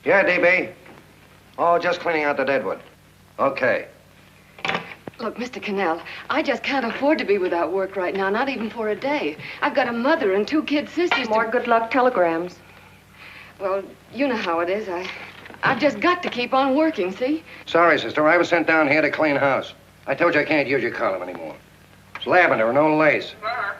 Yeah, DB. Oh, just cleaning out the deadwood. Okay. Look, Mr. Cannell, I just can't afford to be without work right now, not even for a day. I've got a mother and 2 kid sisters. More good luck telegrams. Well, you know how it is. I've just got to keep on working, see? Sorry, sister. I was sent down here to clean house. I told you I can't use your column anymore. It's lavender and no lace.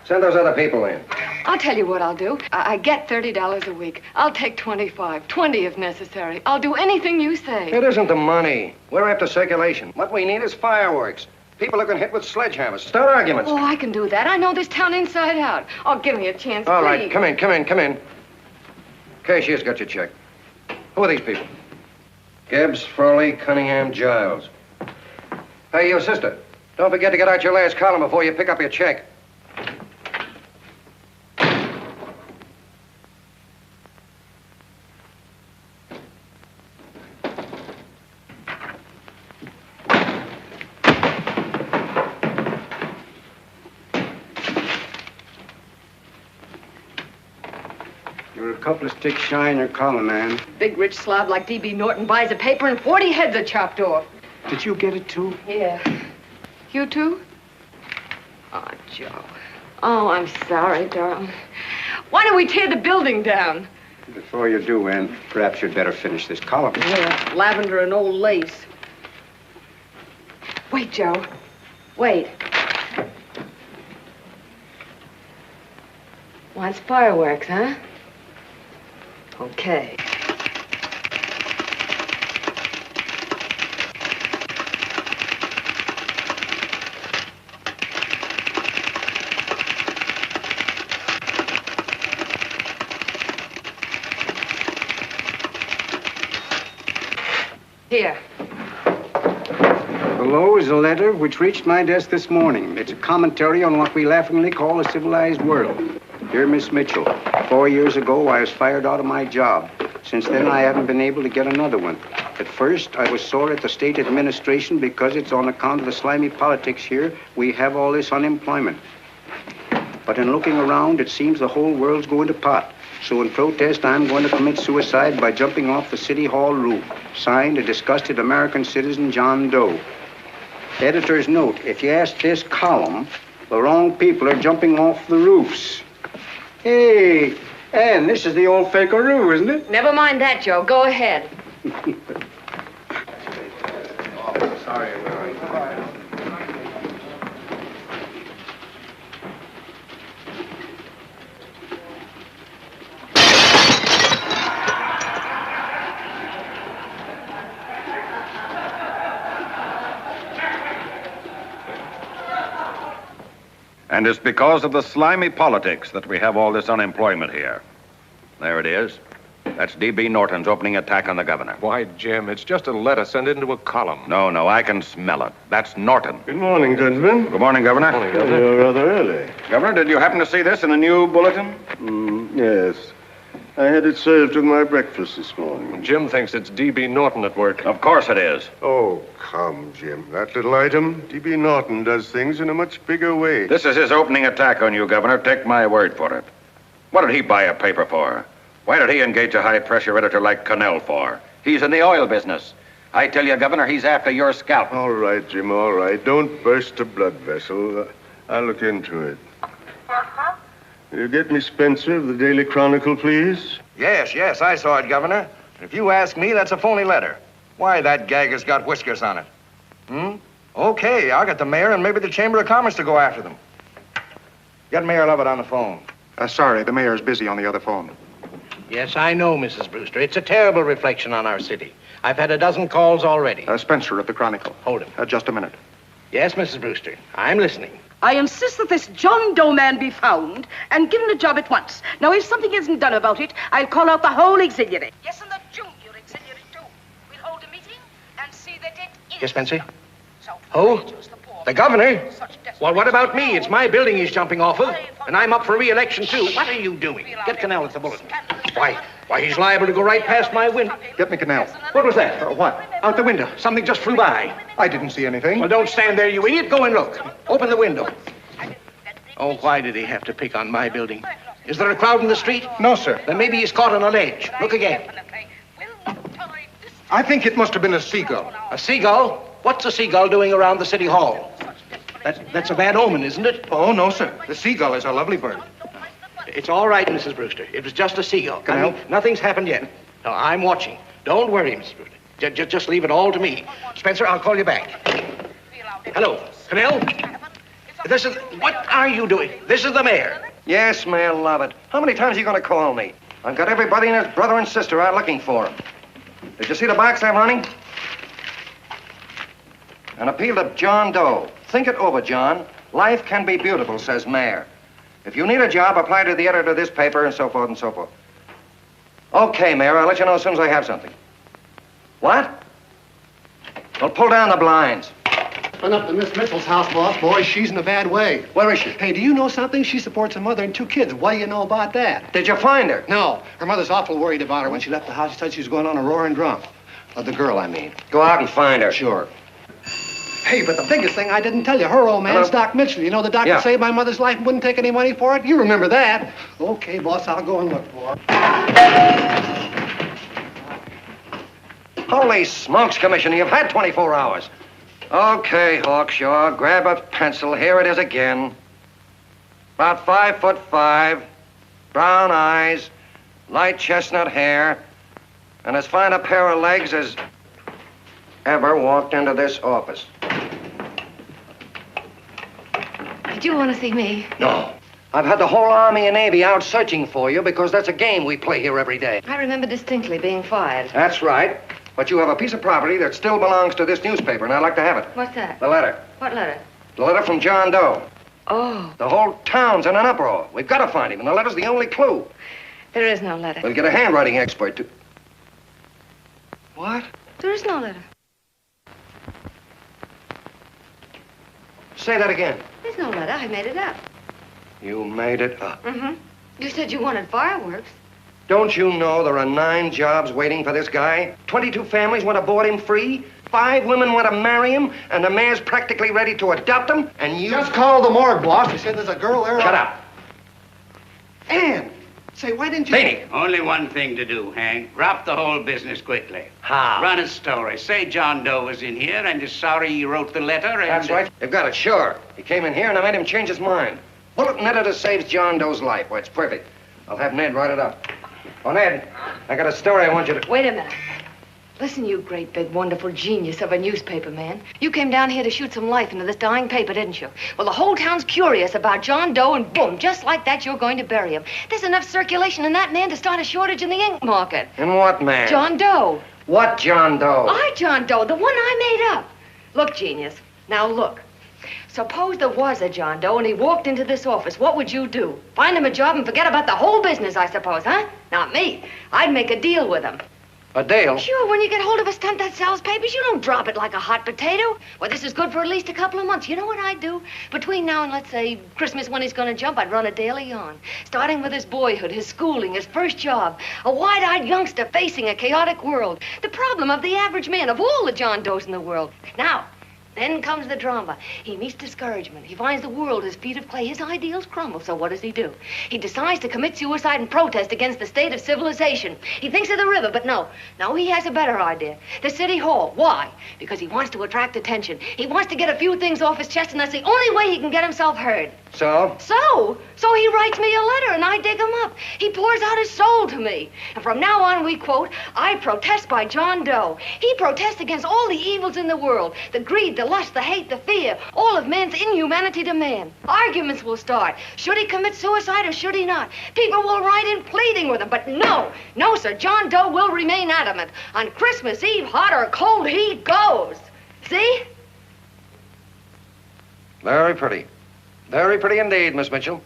Send those other people in. I'll tell you what I'll do. I get $30 a week. I'll take 25, 20 if necessary. I'll do anything you say. It isn't the money. We're after circulation. What we need is fireworks. People who can hit with sledgehammers. Start arguments. Oh, I can do that. I know this town inside out. Oh, give me a chance, All please. right, come in. Cashier's got your check. Who are these people? Gibbs, Frawley, Cunningham, Giles. Hey, you sister. Don't forget to get out your last column before you pick up your check. You're a couple of sticks shy in your column, man. Big rich slob like D.B. Norton buys a paper and 40 heads are chopped off. Did you get it, too? Yeah. You too? Oh, Joe. Oh, I'm sorry, darling. Why don't we tear the building down? Before you do, Ann, perhaps you'd better finish this column. Yeah, lavender and old lace. Wait, Joe. Wait. Wants fireworks, huh? Okay. Here. Below is a letter which reached my desk this morning. It's a commentary on what we laughingly call a civilized world. Dear Miss Mitchell, 4 years ago, I was fired out of my job. Since then, I haven't been able to get another one. At first, I was sore at the state administration because it's on account of the slimy politics here we have all this unemployment. But in looking around, it seems the whole world's going to pot. So in protest, I'm going to commit suicide by jumping off the City Hall roof. Signed, a disgusted American citizen, John Doe. Editor's note, if you ask this column, the wrong people are jumping off the roofs. Hey, Ann, this is the old fakeroo, isn't it? Never mind that, Joe. Go ahead. Sorry. And it's because of the slimy politics that we have all this unemployment here. There it is. That's D.B. Norton's opening attack on the governor. Why, Jim, it's just a letter sent into a column. No, I can smell it. That's Norton. Good morning, gentlemen. Good morning, Governor. Morning, Governor. You're rather early. Governor, did you happen to see this in the new bulletin? Yes. I had it served with my breakfast this morning. Jim thinks it's D.B. Norton at work. Of course it is. Oh, come, Jim. That little item, D.B. Norton does things in a much bigger way. This is his opening attack on you, Governor. Take my word for it. What did he buy a paper for? Why did he engage a high-pressure editor like Cannell for? He's in the oil business. I tell you, Governor, he's after your scalp. All right, Jim, all right. Don't burst a blood vessel. I'll look into it. Will you get me Spencer of the Daily Chronicle, please? Yes, I saw it, Governor. If you ask me, that's a phony letter. Why, that gag has got whiskers on it. Okay, I'll get the mayor and maybe the Chamber of Commerce to go after them. Get Mayor Lovett on the phone. Sorry, the mayor's busy on the other phone. Yes, I know, Mrs. Brewster. It's a terrible reflection on our city. I've had a dozen calls already. Spencer of the Chronicle. Hold him. Just a minute. Yes, Mrs. Brewster. I'm listening. I insist that this John Doe man be found and given a job at once. Now, if something isn't done about it, I'll call out the whole auxiliary. Yes, and the junior auxiliary, too. We'll hold a meeting and see that it is. Yes, Spencer? Who? The governor? Well, what about me? It's my building he's jumping off of, and I'm up for re-election, too. What are you doing? Get Cannell at the bulletin. Why, he's liable to go right past my window. Get me Cannell. What was that? What? Out the window. Something just flew by. I didn't see anything. Well, don't stand there, you idiot. Go and look. Open the window. Oh, why did he have to pick on my building? Is there a crowd in the street? No, sir. Then maybe he's caught on a ledge. Look again. I think it must have been a seagull. A seagull? What's a seagull doing around the city hall? That's a bad omen, isn't it? Oh, no, sir. The seagull is a lovely bird. It's all right, Mrs. Brewster. It was just a seagull. Can I help? Nothing's happened yet. No, I'm watching. Don't worry, Mrs. Brewster. Just leave it all to me. Spencer, I'll call you back. Hello, Canell? What are you doing? This is the mayor. Yes, Mayor Lovett. How many times are you going to call me? I've got everybody and his brother and sister out looking for him. Did you see the box I'm running? An appeal to John Doe. Think it over, John. Life can be beautiful, says Mayor. If you need a job, apply to the editor of this paper and so forth and so forth. Okay, Mayor, I'll let you know as soon as I have something. What? Well, pull down the blinds. Went up to Miss Mitchell's house, boss. Boy, she's in a bad way. Where is she? Hey, do you know something? She supports a mother and 2 kids. What do you know about that? Did you find her? No. Her mother's awful worried about her. When she left the house, she said she was going on a roaring drunk. The girl, I mean. Go out and find her. Sure. Hey, but the biggest thing I didn't tell you, her old man's Doc Mitchell. You know the doctor saved my mother's life and wouldn't take any money for it? You remember that. Okay, boss, I'll go and look for her. Holy smokes, Commissioner, you've had 24 hours. Okay, Hawkshaw, grab a pencil. Here it is again. About 5'5", brown eyes, light chestnut hair, and as fine a pair of legs as ever walked into this office. Did you want to see me? No. I've had the whole Army and Navy out searching for you because that's a game we play here every day. I remember distinctly being fired. That's right. But you have a piece of property that still belongs to this newspaper, and I'd like to have it. What's that? The letter. What letter? The letter from John Doe. Oh. The whole town's in an uproar. We've got to find him, and the letter's the only clue. There is no letter. We'll get a handwriting expert to... What? There is no letter. Say that again. There's no letter. I made it up. You made it up. Mm-hmm. You said you wanted fireworks. Don't you know there are 9 jobs waiting for this guy? 22 families want to board him free. 5 women want to marry him, and the mayor's practically ready to adopt him, and you... Just call the morgue, boss. They said there's a girl there. Shut up. Ann! Say, why didn't you... Beanie. Only one thing to do, Hank. Drop the whole business quickly. How? Run a story. Say John Doe was in here and is sorry he wrote the letter and... That's right. You've got it, sure. He came in here, and I made him change his mind. Bulletin editor saves John Doe's life. Why, it's perfect. I'll have Ned write it up. Oh, Ned, I got a story I want you to... Wait a minute. Listen, you great, big, wonderful genius of a newspaper man. You came down here to shoot some life into this dying paper, didn't you? Well, the whole town's curious about John Doe, and boom, just like that, you're going to bury him. There's enough circulation in that man to start a shortage in the ink market. In what man? John Doe. What John Doe? John Doe, the one I made up. Look, genius, now look. Suppose there was a John Doe and he walked into this office. What would you do? Find him a job and forget about the whole business, I suppose, huh? Not me. I'd make a deal with him. A deal? Sure, when you get hold of a stunt that sells papers, you don't drop it like a hot potato. Well, this is good for at least a couple of months. You know what I'd do? Between now and, let's say, Christmas when he's going to jump, I'd run a daily on. Starting with his boyhood, his schooling, his first job. A wide-eyed youngster facing a chaotic world. The problem of the average man, of all the John Does in the world. Now, then comes the drama. He meets discouragement. He finds the world his feet of clay. His ideals crumble. So what does he do? He decides to commit suicide and protest against the state of civilization. He thinks of the river, but no, he has a better idea. The city hall. Why? Because he wants to attract attention. He wants to get a few things off his chest, and that's the only way he can get himself heard. So? So he writes me a letter, and I dig him up. He pours out his soul to me. And from now on, we quote, I protest by John Doe. He protests against all the evils in the world. The greed, the lust, the hate, the fear. All of man's inhumanity to man. Arguments will start. Should he commit suicide or should he not? People will write in pleading with him. But no, sir. John Doe will remain adamant. On Christmas Eve, hot or cold, he goes. See? Very pretty. Very pretty indeed, Miss Mitchell.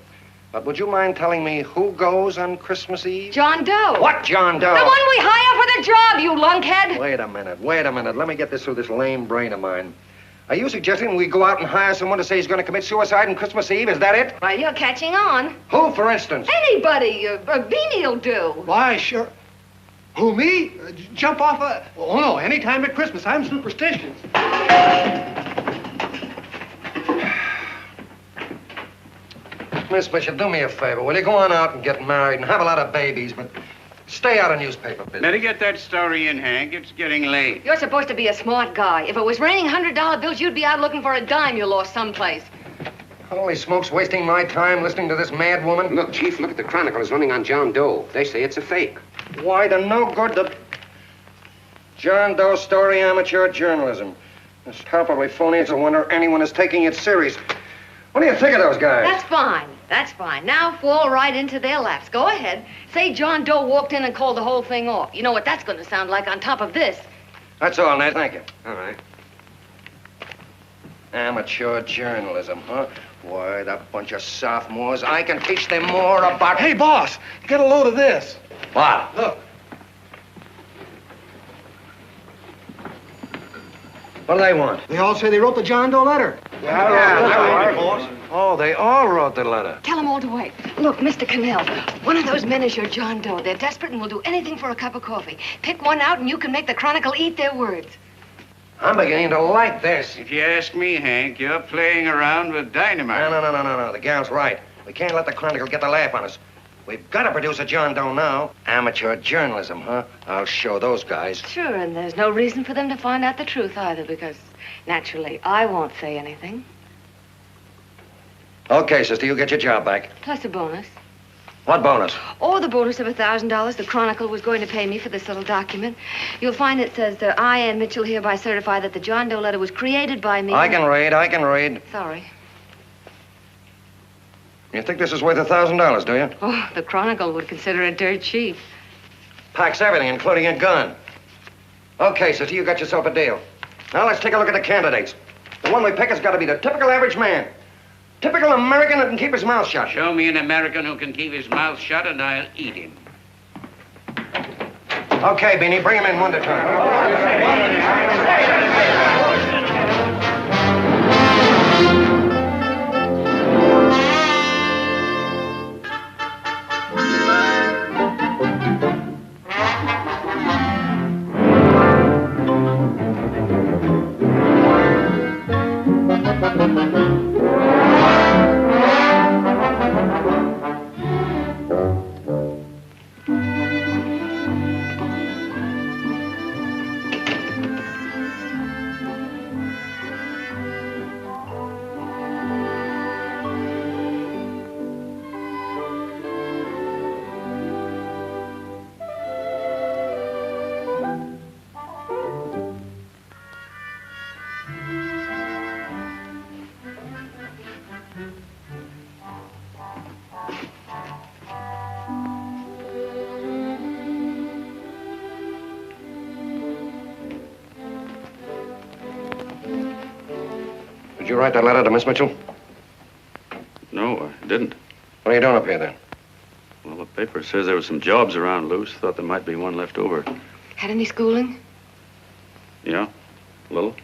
But would you mind telling me who goes on Christmas Eve? John Doe. What John Doe? The one we hire for the job, you lunkhead. Wait a minute. Let me get this through this lame brain of mine. Are you suggesting we go out and hire someone to say he's going to commit suicide on Christmas Eve? Is that it? Well, you're catching on. Who, for instance? Anybody. Beanie'll do. Why, sure. Who, me? Jump off a... Oh, no, any time at Christmas. I'm superstitious. Miss Mitchell, do me a favor. Will you go on out and get married and have a lot of babies, but Stay out of newspaper business. Better get that story in, Hank. It's getting late. You're supposed to be a smart guy. If it was raining $100 bills, you'd be out looking for a dime you lost someplace. Holy smokes, wasting my time listening to this mad woman. Look, Chief, look at the Chronicle. It's running on John Doe. They say it's a fake. Why, the no good, the... John Doe story, amateur journalism. It's palpably phony. It's a wonder anyone is taking it serious. What do you think of those guys? That's fine. That's fine. Now fall right into their laps. Go ahead. Say John Doe walked in and called the whole thing off. You know what that's going to sound like on top of this. That's all, Ned. Thank you. All right. Amateur journalism, huh? Why, that bunch of sophomores, I can teach them more about... Hey, boss, get a load of this. What? Look. What do they want? They all say they wrote the John Doe letter. Boss. Oh, they all wrote the letter. Tell them all to wait. Look, Mr. Cannell, one of those men is your John Doe. They're desperate and will do anything for a cup of coffee. Pick one out and you can make the Chronicle eat their words. I'm beginning to like this. If you ask me, Hank, you're playing around with dynamite. No. The gal's right. We can't let the Chronicle get the laugh on us. We've got to produce a John Doe now. Amateur journalism, huh? I'll show those guys. Sure, and there's no reason for them to find out the truth either, because naturally, I won't say anything. Okay, sister, you get your job back. Plus a bonus. What bonus? Oh, the bonus of $1,000 the Chronicle was going to pay me for this little document. You'll find it says, I, Ann Mitchell, hereby certify that the John Doe letter was created by me. I can read. Sorry. You think this is worth $1,000, do you? Oh, the Chronicle would consider it dirt cheap. Packs everything, including a gun. Okay, sister, you got yourself a deal. Now let's take a look at the candidates. The one we pick has got to be the typical average man. Typical American that can keep his mouth shut. Show me an American who can keep his mouth shut and I'll eat him. Okay, Beanie, bring him in one at a time. Did you write that letter to Miss Mitchell? No, I didn't. What are you doing up here, then? Well, the paper says there were some jobs around loose. Thought there might be one left over. Had any schooling? Yeah, a little.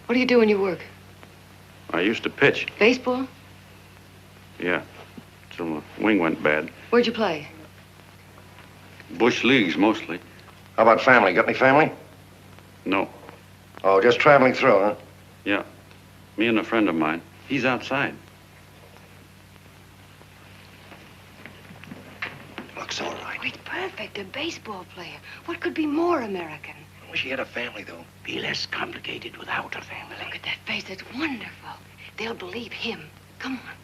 What do you do when you work? I used to pitch. Baseball? Yeah, till the wing went bad. Where'd you play? Bush leagues, mostly. How about family? Got any family? No. Oh, just traveling through, huh? Yeah, me and a friend of mine. He's outside. Looks all right. Oh, it's perfect. A baseball player. What could be more American? I wish he had a family, though. Be less complicated without a family. Look at that face. It's wonderful. They'll believe him. Come on.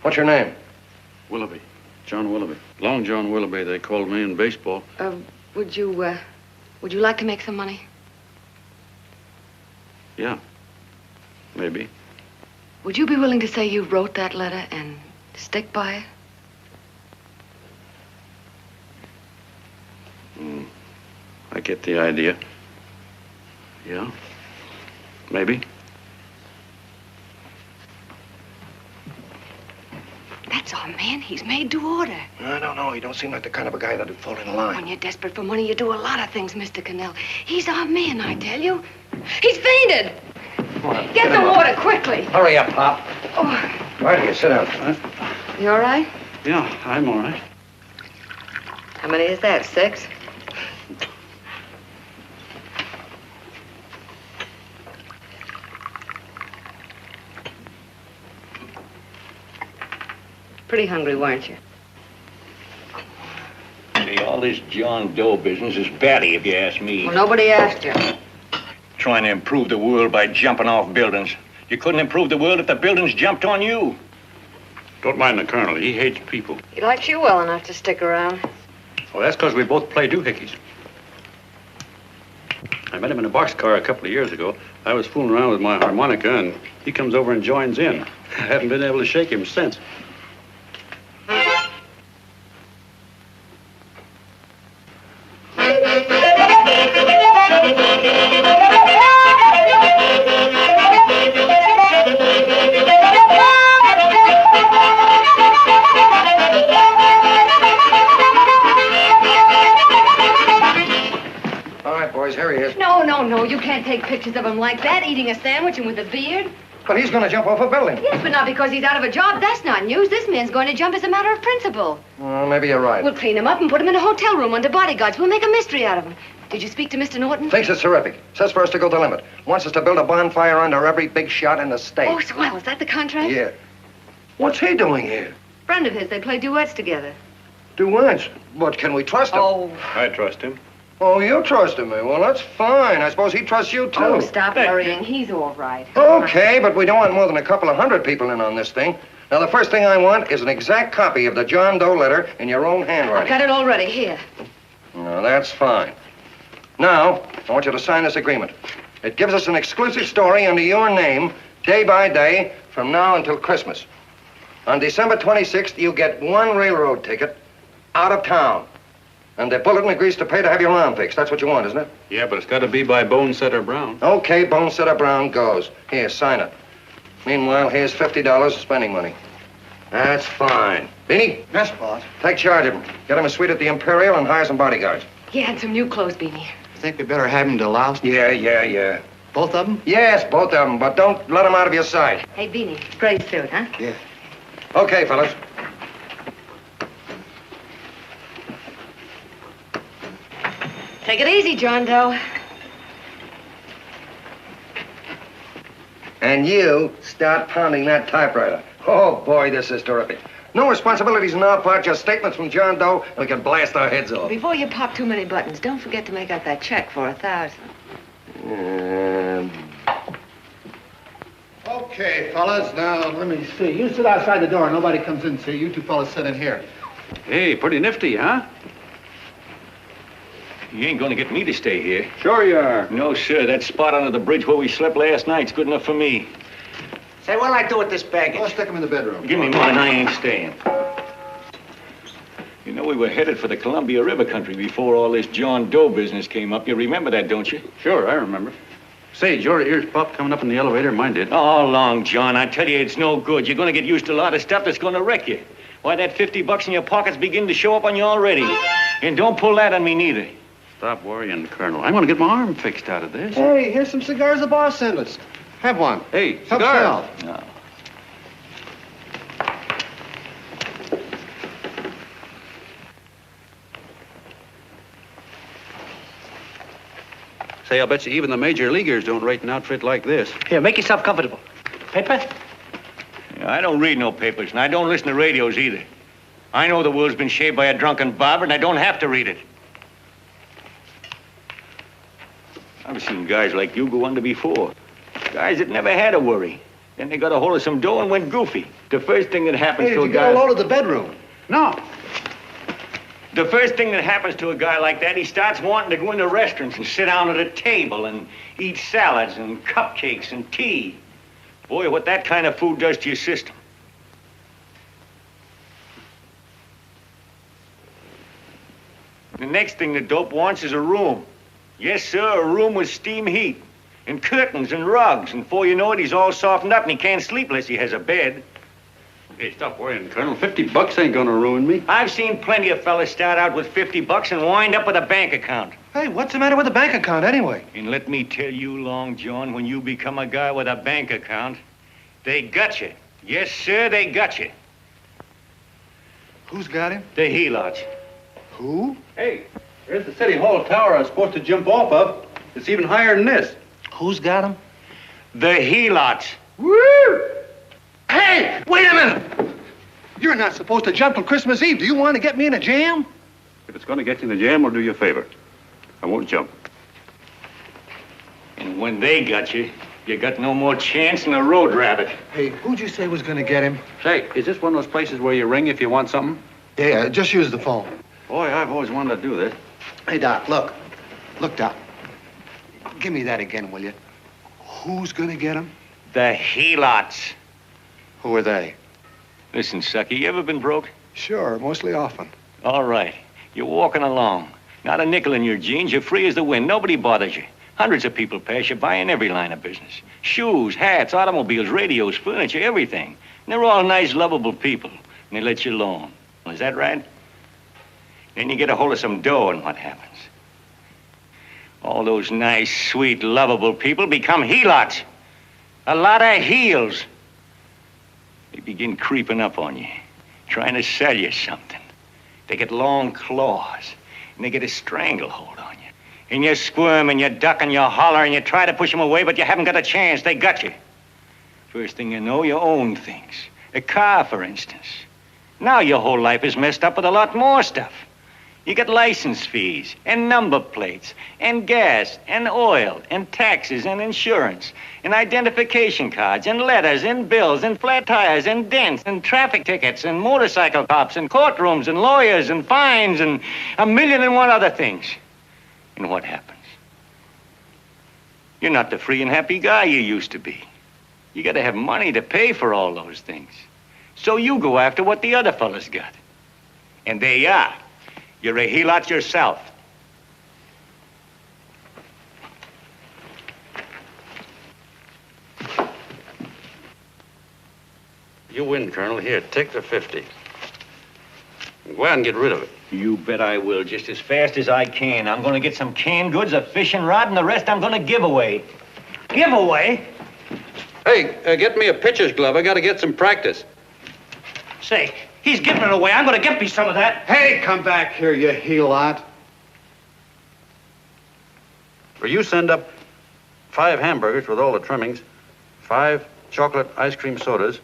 What's your name? Willoughby. John Willoughby. Long John Willoughby, they called me in baseball. Would you like to make some money? Yeah, maybe. Would you be willing to say you wrote that letter and stick by it? I get the idea. Yeah, maybe. That's our man. He's made to order. I don't know. He don't seem like the kind of a guy that'd fall in line. When you're desperate for money, you do a lot of things, Mr. Cannell. He's our man, I tell you. He's fainted. Get the water quickly. Hurry up, Pop. Oh. Right here, sit down. Huh? You all right? Yeah, I'm all right. How many is that, 6? Pretty hungry, weren't you? this John Doe business is batty, if you ask me. Well, nobody asked you. Trying to improve the world by jumping off buildings. You couldn't improve the world if the buildings jumped on you. Don't mind the colonel. He hates people. He likes you well enough to stick around. Well, that's because we both play doohickeys. I met him in a boxcar a couple of years ago. I was fooling around with my harmonica, and he comes over and joins in. I haven't been able to shake him since. No, you can't take pictures of him like that, eating a sandwich and with a beard. But he's going to jump off a building. Yes, but not because he's out of a job. That's not news. This man's going to jump as a matter of principle. Well, maybe you're right. We'll clean him up and put him in a hotel room under bodyguards. We'll make a mystery out of him. Did you speak to Mr. Norton? Thinks it's terrific. Says for us to go the limit. Wants us to build a bonfire under every big shot in the state. Oh, swell. Is that the contract? Yeah. What's he doing here? Friend of his. They play duets together. Duets? But can we trust him? Oh. I trust him. Oh, you trusted me. Well, that's fine. I suppose he trusts you, too. Oh, stop worrying. He's all right. Okay, but we don't want more than a couple of hundred people in on this thing. Now, the first thing I want is an exact copy of the John Doe letter in your own handwriting. I've got it already. Here. No, that's fine. Now, I want you to sign this agreement. It gives us an exclusive story under your name, day by day, from now until Christmas. On December 26th, you get one railroad ticket out of town. And the bulletin agrees to pay to have your arm fixed. That's what you want, isn't it? Yeah, but it's got to be by Bonesetter Brown. Okay, Bonesetter Brown goes. Here, sign it. Meanwhile, here's $50 of spending money. That's fine. Beanie? Yes, boss. Take charge of him. Get him a suite at the Imperial and hire some bodyguards. Yeah, and some new clothes, Beanie. Think we better have him to Laos? Yeah. Both of them? Yes, both of them, but don't let them out of your sight. Hey, Beanie, gray suit, huh? Yeah. Okay, fellas. Take it easy, John Doe. And you start pounding that typewriter. Oh, boy, this is terrific. No responsibilities on our part, just statements from John Doe, and we can blast our heads off. Before you pop too many buttons, don't forget to make out that check for 1,000. Okay, fellas, now, let me see. You sit outside the door. Nobody comes in, see? You two fellas sit in here. Hey, pretty nifty, huh? You ain't gonna get me to stay here. Sure you are. No, sir. That spot under the bridge where we slept last night's good enough for me. Say, what'll I do with this baggage? Go stick him in the bedroom. Give me mine. I ain't staying. You know, we were headed for the Columbia River country before all this John Doe business came up. You remember that, don't you? Sure, I remember. Say, did your ears pop coming up in the elevator? Mine did. All along, John. I tell you, it's no good. You're gonna get used to a lot of stuff that's gonna wreck you. Why, that $50 in your pocket's beginning to show up on you already. And don't pull that on me, neither. Stop worrying, Colonel. I'm going to get my arm fixed out of this. Hey, here's some cigars the boss sent us. Have one. Hey, Help cigars. yourself. No. Say, I'll bet you even the major leaguers don't rate an outfit like this. Here, make yourself comfortable. Paper? I don't read no papers, and I don't listen to radios either. I know the world's been shaped by a drunken barber, and I don't have to read it. I've seen guys like you go under before. Guys that never had a worry. Then they got a hold of some dough and went goofy. The first thing that happens Hey, to did a you guy... get a load of the bedroom? No. The first thing that happens to a guy like that, he starts wanting to go into restaurants and sit down at a table and eat salads and cupcakes and tea. Boy, what that kind of food does to your system. The next thing the dope wants is a room. Yes, sir, a room with steam heat and curtains and rugs. And before you know it, he's all softened up and he can't sleep unless he has a bed. Hey, stop worrying, Colonel. $50 ain't gonna ruin me. I've seen plenty of fellas start out with $50 and wind up with a bank account. Hey, what's the matter with the bank account anyway? And let me tell you, Long John, when you become a guy with a bank account, they got you. Yes, sir, they got you. Who's got him? The helots. Who? Hey, there's the City Hall tower I was supposed to jump off of. It's even higher than this. Who's got him? The helots. Woo! Hey, wait a minute! You're not supposed to jump on Christmas Eve. Do you want to get me in a jam? If it's going to get you in the jam, I'll do you a favor. I won't jump. And when they got you, you got no more chance than a road rabbit. Hey, who'd you say was going to get him? Say, is this one of those places where you ring if you want something? Yeah, just use the phone. Boy, I've always wanted to do this. Hey, Doc, look. Look, Doc. Give me that again, will you? Who's going to get him? The helots. Who are they? Listen, Sucky, you ever been broke? Sure, mostly often. All right. You're walking along. Not a nickel in your jeans. You're free as the wind. Nobody bothers you. Hundreds of people pass you by in every line of business. Shoes, hats, automobiles, radios, furniture, everything. And they're all nice, lovable people. And they let you alone. Is that right? Then you get a hold of some dough, and what happens? All those nice, sweet, lovable people become helots. A lot of heels. They begin creeping up on you, trying to sell you something. They get long claws, and they get a stranglehold on you. And you squirm, and you duck, and you holler, and you try to push them away, but you haven't got a chance. They got you. First thing you know, you own things. A car, for instance. Now your whole life is messed up with a lot more stuff. You get license fees, and number plates, and gas, and oil, and taxes, and insurance, and identification cards, and letters, and bills, and flat tires, and dents, and traffic tickets, and motorcycle cops, and courtrooms, and lawyers, and fines, and 1,000,001 other things. And what happens? You're not the free and happy guy you used to be. You gotta have money to pay for all those things. So you go after what the other fellas got. And there you are. You're a helot yourself. You win, Colonel. Here, take the 50. Go out and get rid of it. You bet I will, just as fast as I can. I'm gonna get some canned goods, a fishing rod, and the rest I'm gonna give away. Give away? Hey, get me a pitcher's glove. I gotta get some practice. Say, he's giving it away. I'm going to get me some of that. Hey, come back here, you helot. Or you send up 5 hamburgers with all the trimmings, 5 chocolate ice cream sodas,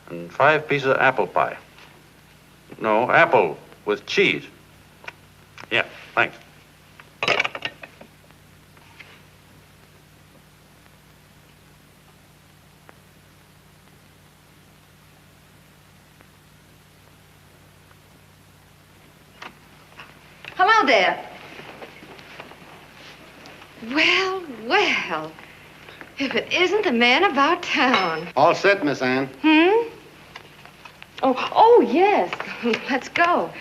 and 5 pieces of apple pie. No, apple with cheese. Yeah, thanks. Hello there. Well, well. If it isn't the man about town. All set, Miss Ann. Oh, yes. Let's go.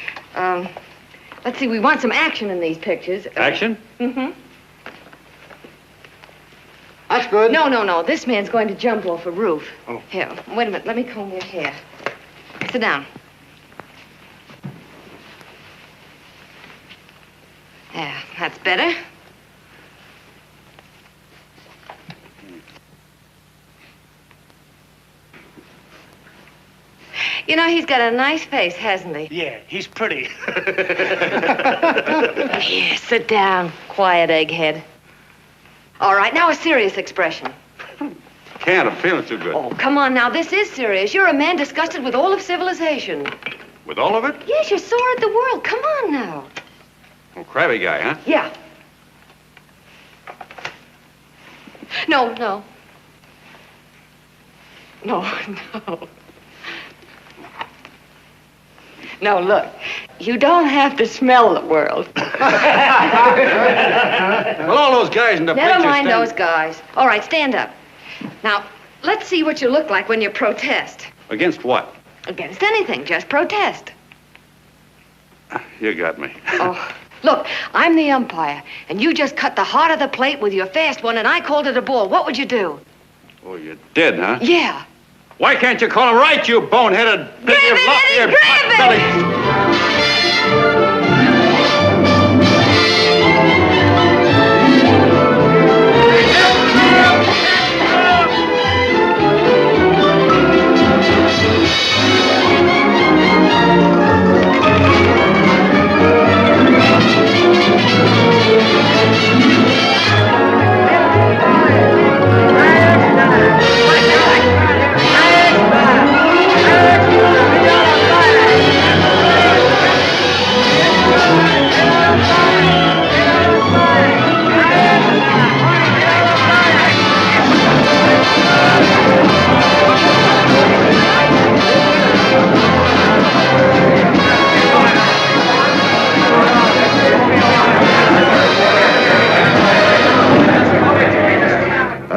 Let's see, we want some action in these pictures. Action? That's good. No. This man's going to jump off a roof. Oh. Here, wait a minute. Let me comb your hair. Sit down. Yeah, that's better. You know, he's got a nice face, hasn't he? Yeah, he's pretty. Here, sit down. Quiet, egghead. All right, now a serious expression. Can't. I'm feeling too good. Oh, come on now. This is serious. You're a man disgusted with all of civilization. With all of it? Yes, you're sore at the world. Come on now. Oh, crabby guy, huh? Yeah. No. No, look. You don't have to smell the world. Well, all those guys in the picture Never mind stand- those guys. All right, stand up. Now, let's see what you look like when you protest. Against what? Against anything, just protest. You got me. Oh, look, I'm the umpire, and you just cut the heart of the plate with your fast one, and I called it a ball. What would you do? Oh, you did, huh? Yeah. Why can't you call him right, you boneheaded... Grab it, Eddie, grab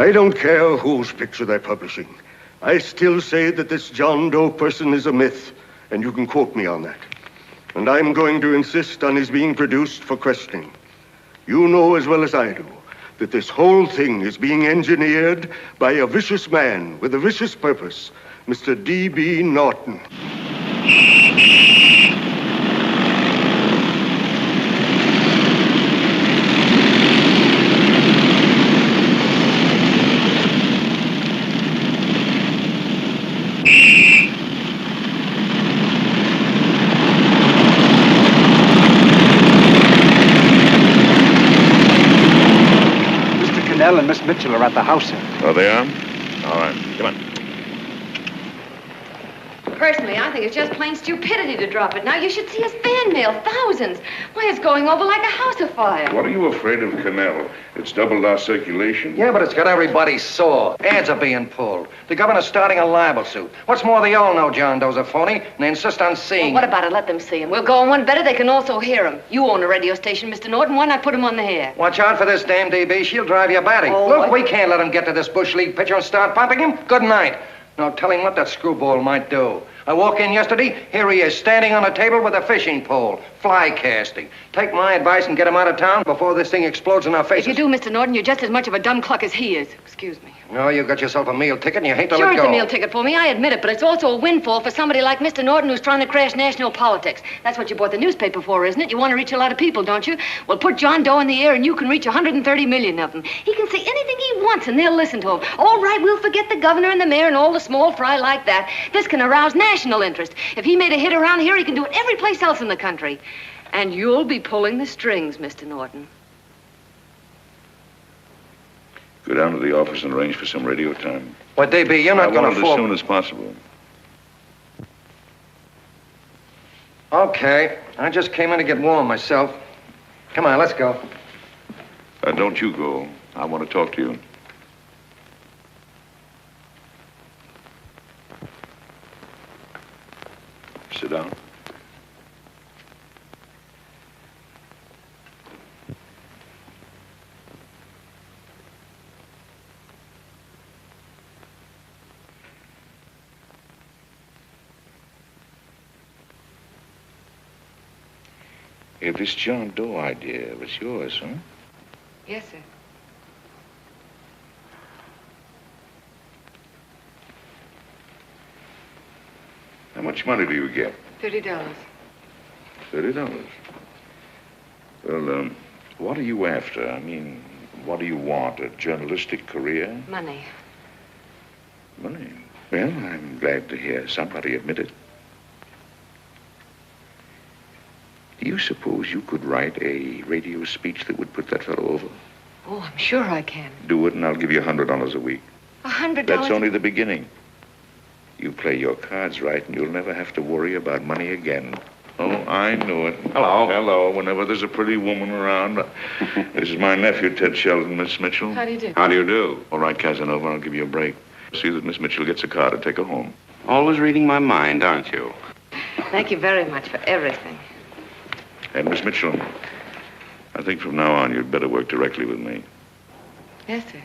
I don't care whose picture they're publishing. I still say that this John Doe person is a myth, and you can quote me on that. And I'm going to insist on his being produced for questioning. You know as well as I do that this whole thing is being engineered by a vicious man with a vicious purpose, Mr. D.B. Norton. And Miss Mitchell are at the house, sir. Oh, they are? All right. Come on. Personally, I think it's just plain stupidity to drop it. Now, you should see his fan mail, thousands. Why, it's going over like a house afire. What are you afraid of, Canal? It's doubled our circulation. Yeah, but it's got everybody sore. Ads are being pulled. The governor's starting a libel suit. What's more, they all know John Doe's a phony, and they insist on seeing Well, what about it? Let them see him. We'll go on one better. They can also hear him. You own a radio station, Mr. Norton. Why not put him on the air? Watch out for this dame, DB. She'll drive you batty. Oh, Look, we can't let him get to this Bush League pitcher and start pumping him. Good night. Now, tell him what that screwball might do. I walk in yesterday, here he is, standing on a table with a fishing pole, fly casting. Take my advice and get him out of town before this thing explodes in our faces. If you do, Mr. Norton, you're just as much of a dumb cluck as he is. Excuse me. No, you got yourself a meal ticket and you hate to Sure, let go. it's a meal ticket for me, I admit it, but it's also a windfall for somebody like Mr. Norton who's trying to crash national politics. That's what you bought the newspaper for, isn't it? You want to reach a lot of people, don't you? Well, put John Doe in the air and you can reach 130 million of them. He can say anything he wants and they'll listen to him. All right, we'll forget the governor and the mayor and all the small fry like that. This can arouse national interest. If he made a hit around here, he can do it every place else in the country. And you'll be pulling the strings, Mr. Norton. Go down to the office and arrange for some radio time. What, DB, you're not going to fall... as soon as possible. Okay. I just came in to get warm myself. Come on, let's go. Don't you go. I want to talk to you. Sit down. Hey, this John Doe idea was yours, huh? Yes, sir. How much money do you get? $30. $30. Well, what are you after? I mean, what do you want? A journalistic career? Money. Money? Well, I'm glad to hear somebody admit it. Do you suppose you could write a radio speech that would put that fellow over? Oh, I'm sure I can. Do it, and I'll give you $100 a week. $100? That's only the beginning. You play your cards right, and you'll never have to worry about money again. Oh, I knew it. Hello. Hello. Whenever there's a pretty woman around. This is my nephew, Ted Sheldon, Miss Mitchell. How do you do? How do you do? All right, Casanova, I'll give you a break. See that Miss Mitchell gets a car to take her home. Always reading my mind, aren't you? Thank you very much for everything. And Miss Mitchell, I think from now on you'd better work directly with me. Yes, sir.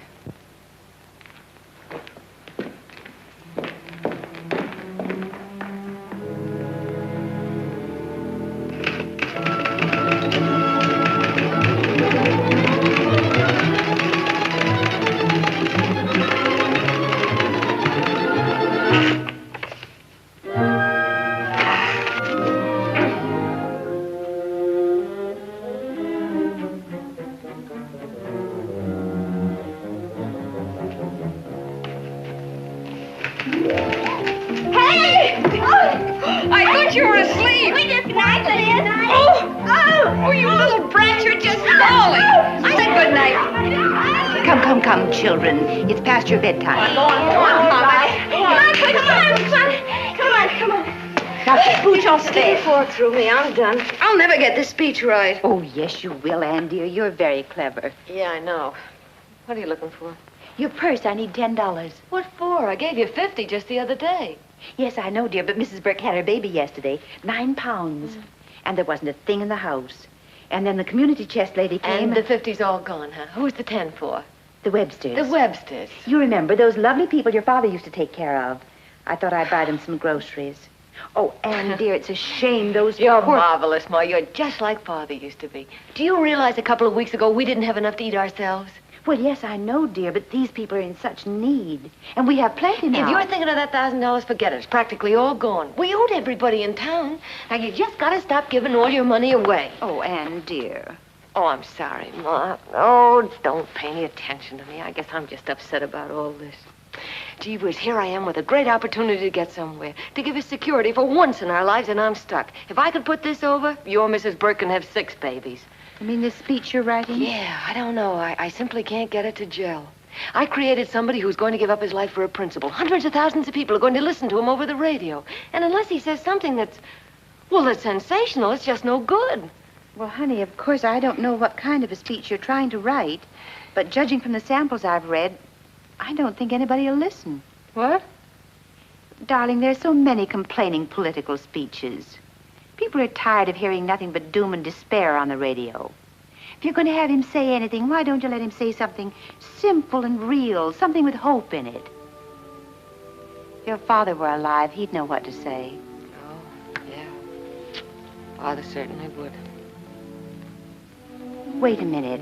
Come, children. It's past your bedtime. Go on, Mama. Come on. Now, keep Booch off Stay stage. fork through me. I'm done. I'll never get this speech right. Oh, yes, you will, Ann, dear. You're very clever. Yeah, I know. What are you looking for? Your purse, I need $10. What for? I gave you 50 just the other day. Yes, I know, dear, but Mrs. Burke had her baby yesterday. 9 pounds. And there wasn't a thing in the house. And then the community chest lady came. And the 50's all gone, huh? Who's the 10 for? The Websters. The Websters. You remember those lovely people your father used to take care of. I thought I'd buy them some groceries. Oh, Anne, dear, it's a shame those You're poor... marvelous, Ma. You're just like Father used to be. Do you realize a couple of weeks ago we didn't have enough to eat ourselves? Well, yes, I know, dear, but these people are in such need. And we have plenty now. If you're thinking of that $1,000, forget it. It's practically all gone. We owed everybody in town. Now, you just got to stop giving all your money away. Oh, Anne, dear. Oh, I'm sorry, Ma. Oh, don't pay any attention to me. I guess I'm just upset about all this. Gee whiz, here I am with a great opportunity to get somewhere, to give us security for once in our lives, and I'm stuck. If I could put this over, your Mrs. Burke can have 6 babies. You mean this speech you're writing? Yeah, I don't know. I simply can't get it to gel. I created somebody who's going to give up his life for a principle. Hundreds of thousands of people are going to listen to him over the radio. And unless he says something that's sensational, it's just no good. Well, honey, of course, I don't know what kind of a speech you're trying to write, but judging from the samples I've read, I don't think anybody will listen. What? Darling, there's so many complaining political speeches. People are tired of hearing nothing but doom and despair on the radio. If you're going to have him say anything, why don't you let him say something simple and real, something with hope in it? If your father were alive, he'd know what to say. Oh, yeah. Father certainly would. Wait a minute.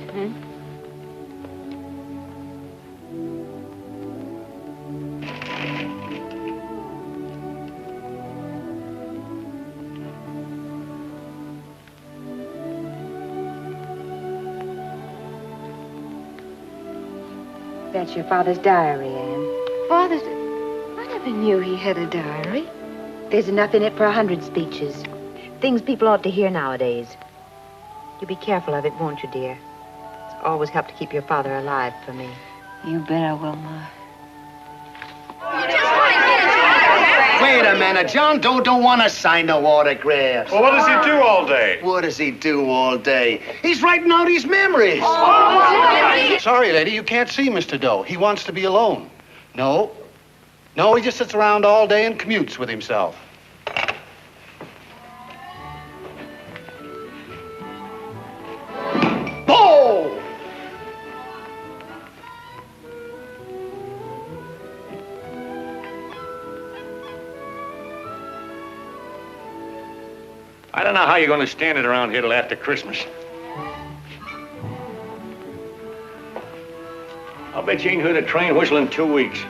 That's your father's diary, Anne. Father's... I never knew he had a diary. There's enough in it for 100 speeches. Things people ought to hear nowadays. You be careful of it, won't you, dear? It's always helped to keep your father alive for me. You bet I will, Ma. Wait a minute. John Doe don't want to sign no autographs. Well, what does he do all day? What does he do all day? He's writing out his memories. Sorry, lady, you can't see Mr. Doe. He wants to be alone. No, he just sits around all day and commutes with himself. Oh! I don't know how you're going to stand it around here till after Christmas. I'll bet you ain't heard a train whistle in 2 weeks.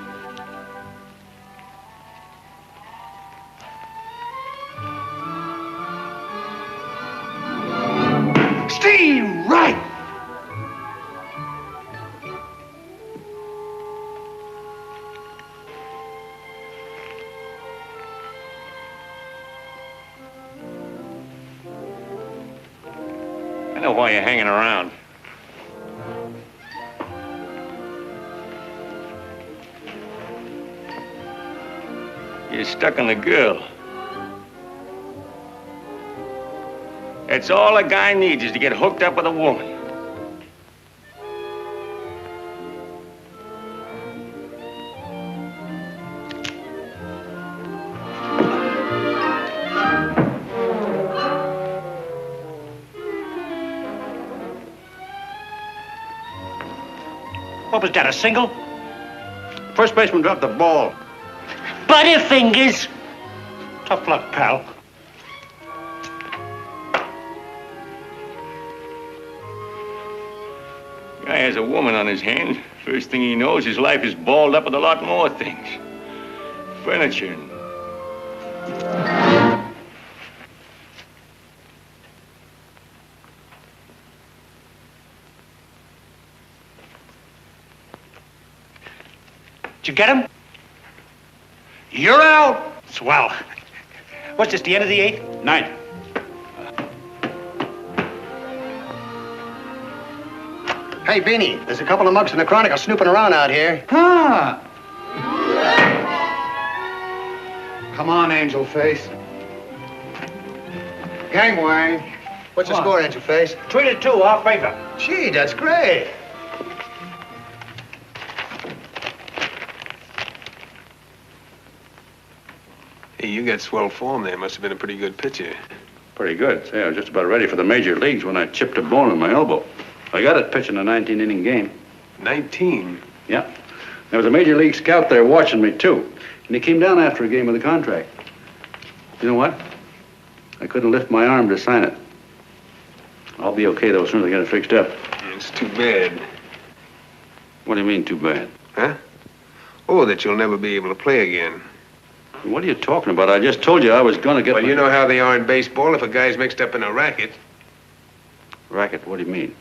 Steve, right! I know why you're hanging around. You're stuck on the girl. That's all a guy needs is to get hooked up with a woman. What was that, a single? First baseman dropped the ball. Butterfingers. Tough luck, pal. Guy has a woman on his hands. First thing he knows, his life is balled up with a lot more things. Furniture and... Did you get him? You're out. Swell. What's this, the end of the 8th? 9th. Hey, Beanie, there's a couple of mugs from the Chronicle snooping around out here. Huh. Come on, Angel Face. Gangway. What's the score, Angel Face? 3-2, our favor. Gee, that's great. Hey, you got swell form there. Must have been a pretty good pitcher. Pretty good. Say, I was just about ready for the major leagues when I chipped a bone in my elbow. I got it pitching a 19-inning game. 19? Yeah. There was a major league scout there watching me, too. And he came down after a game of the contract. You know what? I couldn't lift my arm to sign it. I'll be okay, though, as soon as I get it fixed up. It's too bad. What do you mean, too bad? Huh? Oh, that you'll never be able to play again. What are you talking about? I just told you I was going to get... Well, you know how they are in baseball if a guy's mixed up in a racket. Racket? What do you mean?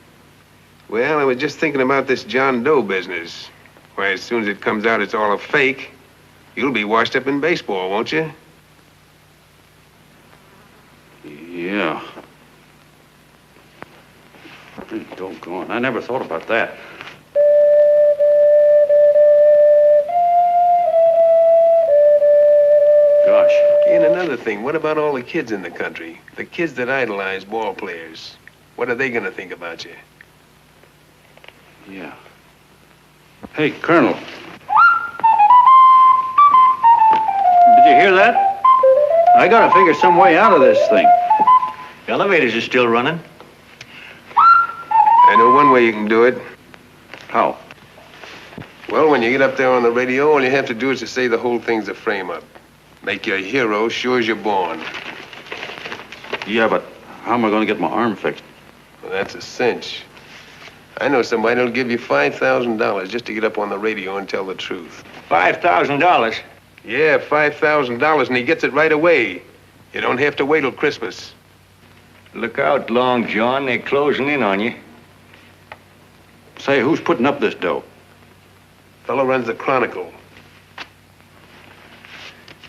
Well, I was just thinking about this John Doe business. Why, as soon as it comes out it's all a fake, you'll be washed up in baseball, won't you? Yeah. Hey, doggone. I never thought about that. Gosh. And another thing, what about all the kids in the country? The kids that idolize ball players. What are they going to think about you? Yeah. Hey, Colonel. Did you hear that? I gotta figure some way out of this thing. The elevators are still running. I know one way you can do it. How? Well, when you get up there on the radio, all you have to do is to say the whole thing's a frame-up. Make you a hero sure as you're born. Yeah, but how am I gonna get my arm fixed? Well, that's a cinch. I know somebody that'll give you $5,000 just to get up on the radio and tell the truth. $5,000? Yeah, $5,000, and he gets it right away. You don't have to wait till Christmas. Look out, Long John. They're closing in on you. Say, who's putting up this dough? Fellow runs the Chronicle.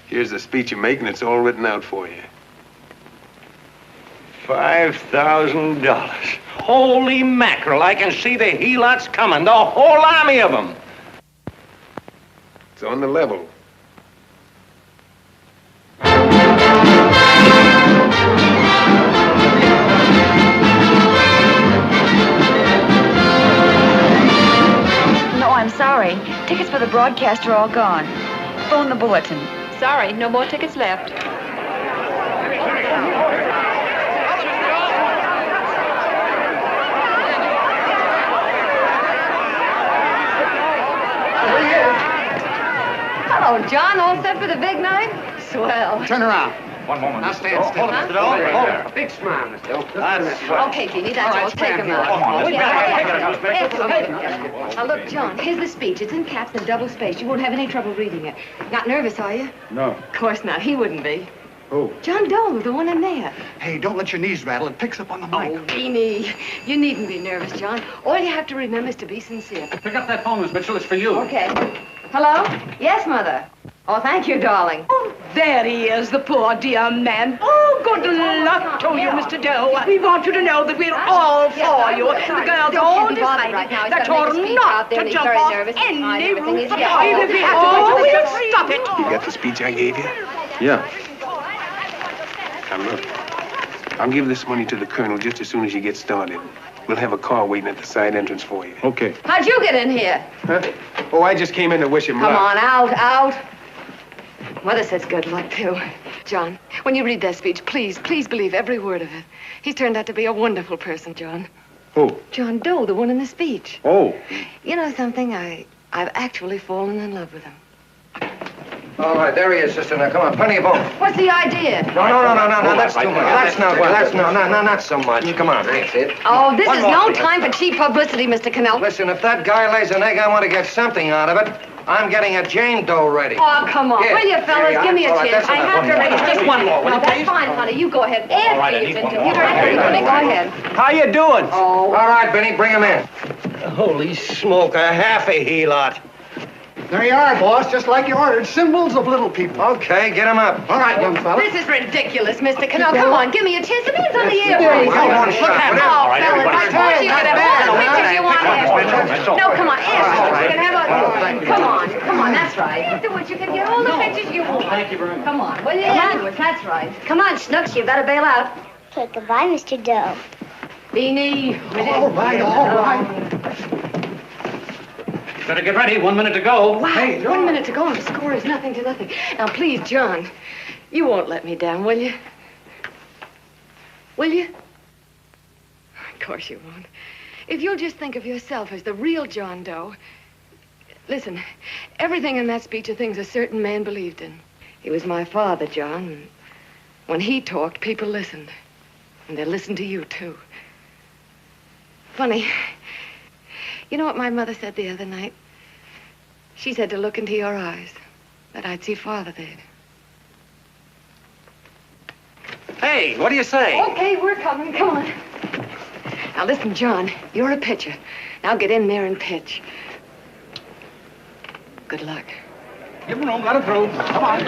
Here's the speech you make, and it's all written out for you. $5,000. Holy mackerel, I can see the helots coming, the whole army of them. It's on the level. No, I'm sorry. Tickets for the broadcast are all gone. Phone the bulletin. Sorry, no more tickets left. Hello, John. All set for the big night? Swell. Turn around. One moment. Now stand still. Hold it, Mr. Doe. Hold it. A big smile, Mr. Doe. Okay, Jeannie, that's all. Take him out. Now, look, John, here's the speech. It's in caps and double spaced. You won't have any trouble reading it. Not nervous, are you? No. Of course not. He wouldn't be. Who? John Doe, the one in there. Hey, don't let your knees rattle. It picks up on the mic. Oh, Beanie, you needn't be nervous, John. All you have to remember is to be sincere. Pick up that phone, Miss Mitchell. It's for you. Okay. Hello? Yes, Mother. Oh, thank you, darling. Oh, there he is, the poor dear man. Oh, good luck to you, Mr. Doe. We want you to know that we're all for you. The girls all decided that you're not to jump off any roof at all. Even if we have to we'll stop it. You got the speech I gave you? Yeah. Now, look. I'll give this money to the colonel just as soon as you get started. We'll have a car waiting at the side entrance for you. Okay. How'd you get in here? Huh? Oh, I just came in to wish him luck. Come on, out. Mother says good luck, too. John, when you read that speech, please believe every word of it. He's turned out to be a wonderful person, John. Who? John Doe, the one in the speech. Oh. You know something? I've actually fallen in love with him. All right, there he is, sister. Now, come on, plenty of both. What's the idea? No, that's too much. That's not so much. Come on, that's it. Oh, this is no time for cheap publicity, Mr. Cannell. Listen, if that guy lays an egg, I want to get something out of it. I'm getting a Jane Doe ready. Oh, come on. Here. Will you, fellas? Give me a chance. I have to raise just one more. Well, that's fine, honey. You go ahead. After you've been doing it. Go ahead. How you doing? Oh. All right, Benny, bring him in. Holy smoke, a half a helot. There you are, boss, just like you ordered. Symbols of little people. Okay, get him up. All right, young fella. This is ridiculous, Mr. Cannell. Come on, give me a chance. The man's on the air. Come on, look at him. Oh, fellas, I told you could have all the pictures you want. No, come on, ask. You can have a... Come on, that's right. Afterwards, you can get all the pictures you want. Thank you very much. Come on, will you? Afterwards, that's right. Come on, Snooks, you better bail out. Okay, goodbye, Mr. Doe. Beanie. All right. Better get ready. 1 minute to go. Wow, hey, 1 minute to go and the score is nothing to nothing. Now, please, John, you won't let me down, will you? Will you? Of course you won't. If you'll just think of yourself as the real John Doe. Listen, everything in that speech are things a certain man believed in. He was my father, John. And when he talked, people listened. And they listened to you, too. Funny. You know what my mother said the other night? She said to look into your eyes, that I'd see Father there. Hey, what do you say? Okay, we're coming. Come on. Now, listen, John, you're a pitcher. Now get in there and pitch. Good luck. Give him room, let him through. Come on.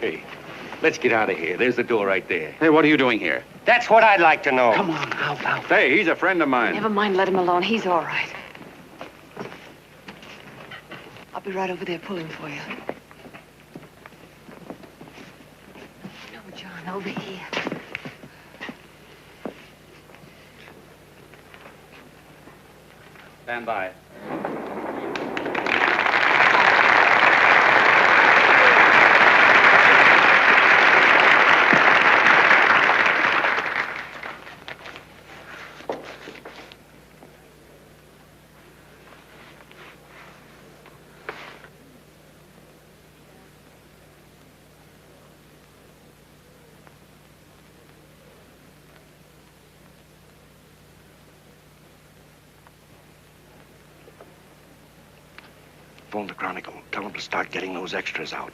Hey, let's get out of here. There's the door right there. Hey, what are you doing here? That's what I'd like to know. Come on, out. Hey, he's a friend of mine. Never mind, let him alone. He's all right. I'll be right over there pulling for you. No, John, over here. Stand by. Phone the Chronicle. Tell them to start getting those extras out.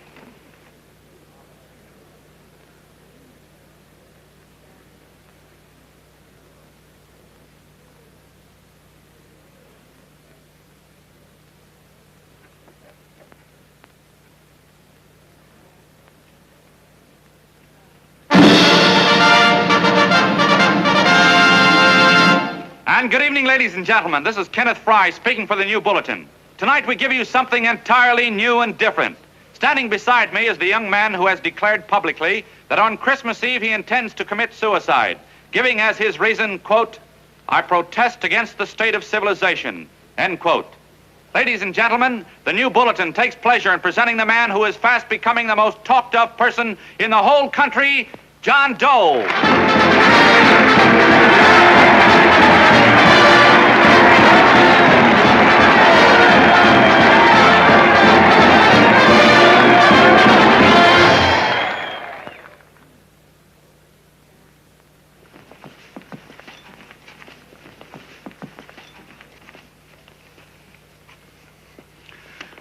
And good evening, ladies and gentlemen. This is Kenneth Fry speaking for the New Bulletin. Tonight we give you something entirely new and different. Standing beside me is the young man who has declared publicly that on Christmas Eve he intends to commit suicide, giving as his reason, quote, "I protest against the state of civilization," end quote. Ladies and gentlemen, the New Bulletin takes pleasure in presenting the man who is fast becoming the most talked of person in the whole country, John Doe.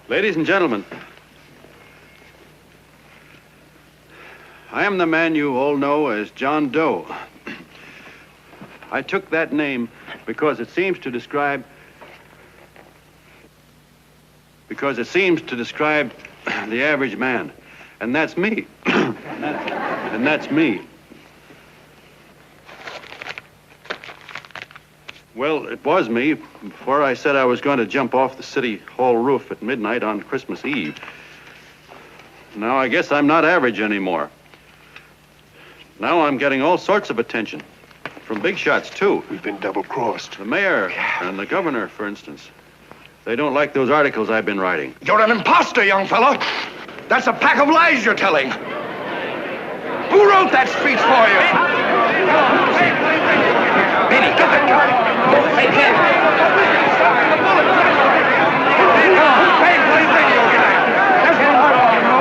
Ladies and gentlemen, I am the man you all know as John Doe. I took that name because it seems to describe the average man. And that's me. And that's me. Well, it was me before I said I was going to jump off the city hall roof at midnight on Christmas Eve. Now I guess I'm not average anymore. Now I'm getting all sorts of attention. From big shots, too. We've been double-crossed. The mayor and the governor, for instance. They don't like those articles I've been writing. You're an imposter, young fella. That's a pack of lies you're telling. Who wrote that speech for you? Benny, get that gun. Hey, Ken. Hey, what do you think you're getting? That's what I want to know.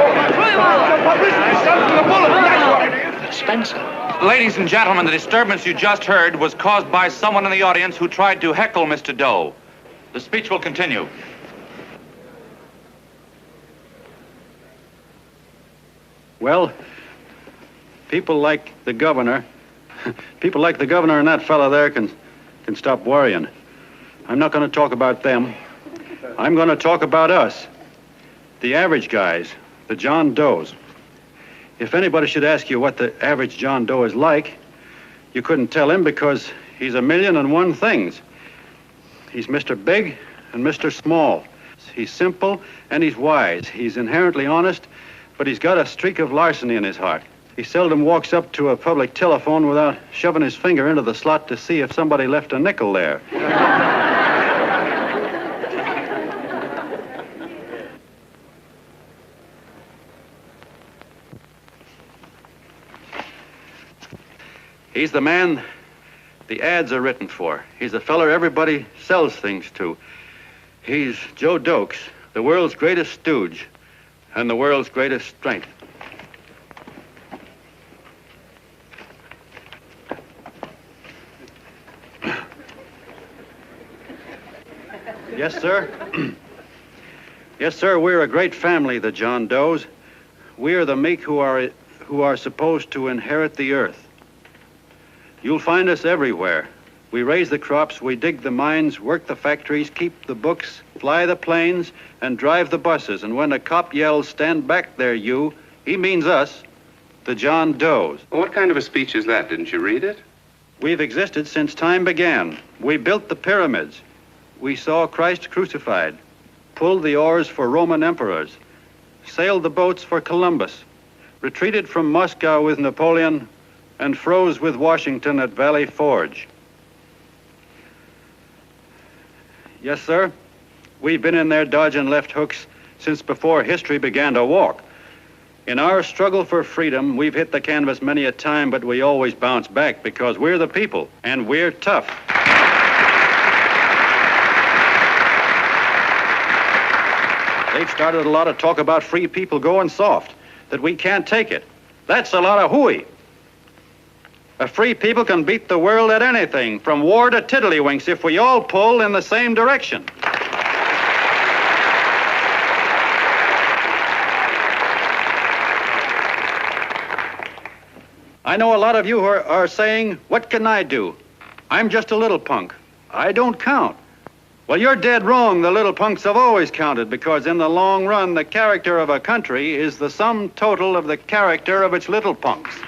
Publicity stuff from the bullet. That's what it is. Spencer. Ladies and gentlemen, the disturbance you just heard was caused by someone in the audience who tried to heckle Mr. Doe. The speech will continue. Well, people like the governor and that fella there can stop worrying. I'm not going to talk about them. I'm going to talk about us, the average guys, the John Does. If anybody should ask you what the average John Doe is like, you couldn't tell him because he's 1,000,001 things. He's Mr. Big and Mr. Small. He's simple and he's wise. He's inherently honest, but he's got a streak of larceny in his heart. He seldom walks up to a public telephone without shoving his finger into the slot to see if somebody left a nickel there. He's the man the ads are written for. He's the feller everybody sells things to. He's Joe Doe, the world's greatest stooge and the world's greatest strength. Yes, sir. Yes, sir, we're a great family, the John Does. We are the meek who are supposed to inherit the earth. You'll find us everywhere. We raise the crops, we dig the mines, work the factories, keep the books, fly the planes, and drive the buses. And when a cop yells, "Stand back there, you," he means us, the John Does. Well, what kind of a speech is that? Didn't you read it? We've existed since time began. We built the pyramids. We saw Christ crucified, pulled the oars for Roman emperors, sailed the boats for Columbus, retreated from Moscow with Napoleon, and froze with Washington at Valley Forge. Yes, sir. We've been in there dodging left hooks since before history began to walk. In our struggle for freedom, we've hit the canvas many a time, but we always bounce back because we're the people, and we're tough. They've started a lot of talk about free people going soft, that we can't take it. That's a lot of hooey. A free people can beat the world at anything, from war to tiddlywinks, if we all pull in the same direction. I know a lot of you are saying, "What can I do? I'm just a little punk. I don't count." Well, you're dead wrong. The little punks have always counted, because in the long run, the character of a country is the sum total of the character of its little punks.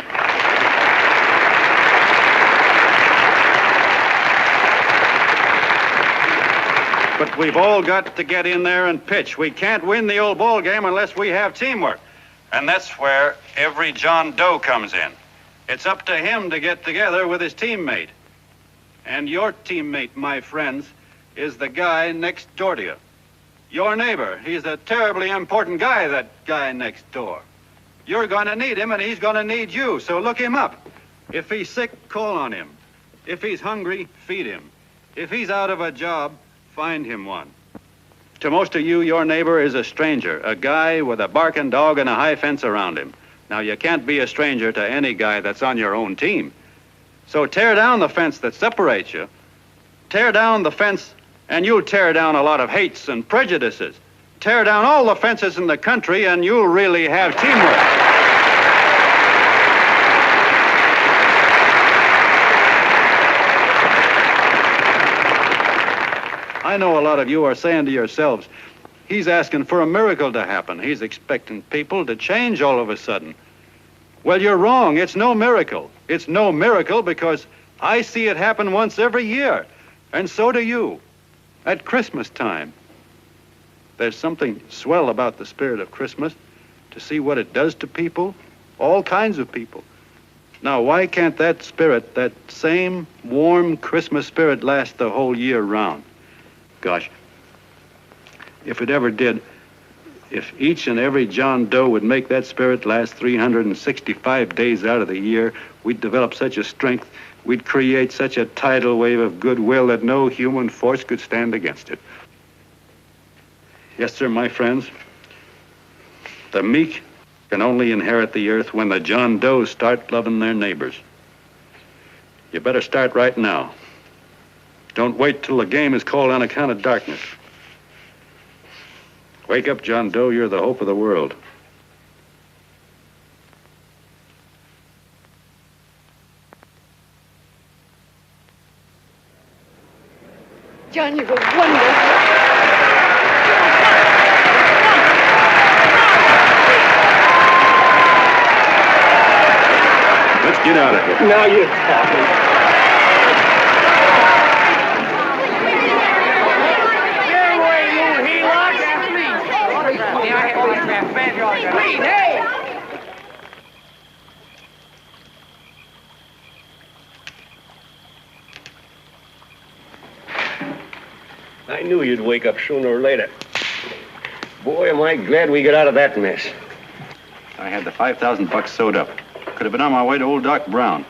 But we've all got to get in there and pitch. We can't win the old ball game unless we have teamwork. And that's where every John Doe comes in. It's up to him to get together with his teammate. And your teammate, my friends, is the guy next door to you. Your neighbor. He's a terribly important guy, that guy next door. You're going to need him, and he's going to need you, so look him up. If he's sick, call on him. If he's hungry, feed him. If he's out of a job, find him one. To most of you, your neighbor is a stranger, a guy with a barking dog and a high fence around him. Now, you can't be a stranger to any guy that's on your own team. So tear down the fence that separates you. Tear down the fence, and you'll tear down a lot of hates and prejudices. Tear down all the fences in the country, and you'll really have teamwork. I know a lot of you are saying to yourselves, he's asking for a miracle to happen. He's expecting people to change all of a sudden. Well, you're wrong. It's no miracle. It's no miracle because I see it happen once every year, and so do you. At Christmas time. There's something swell about the spirit of Christmas, to see what it does to people, all kinds of people. Now, why can't that spirit, that same warm Christmas spirit, last the whole year round? Gosh, if it ever did, if each and every John Doe would make that spirit last 365 days out of the year, we'd develop such a strength, we'd create such a tidal wave of goodwill that no human force could stand against it. Yes, sir, my friends. The meek can only inherit the earth when the John Does start loving their neighbors. You better start right now. Don't wait till the game is called on account of darkness. Wake up, John Doe. You're the hope of the world. John, you were wonderful. Let's get out of here. Now you're talking. I knew you'd wake up sooner or later. Boy, am I glad we got out of that mess. I had the $5,000 sewed up. Could have been on my way to old Doc Brown.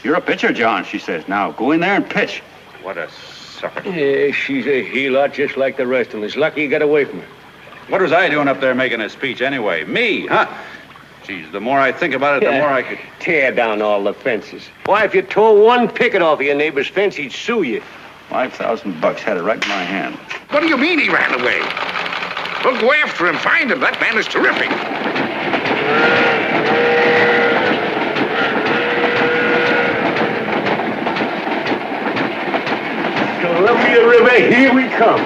You're a pitcher, John, she says. Now, go in there and pitch. What a sucker. Yeah, she's a heel-out just like the rest of them. It's lucky you got away from her. What was I doing up there making a speech anyway? Me, huh? Geez, the more I think about it, the more I could... Tear down all the fences. Why, if you tore one picket off of your neighbor's fence, he'd sue you. $5,000 had it right in my hand. What do you mean he ran away? Well, go after him, find him. That man is terrific. Columbia River, here we come.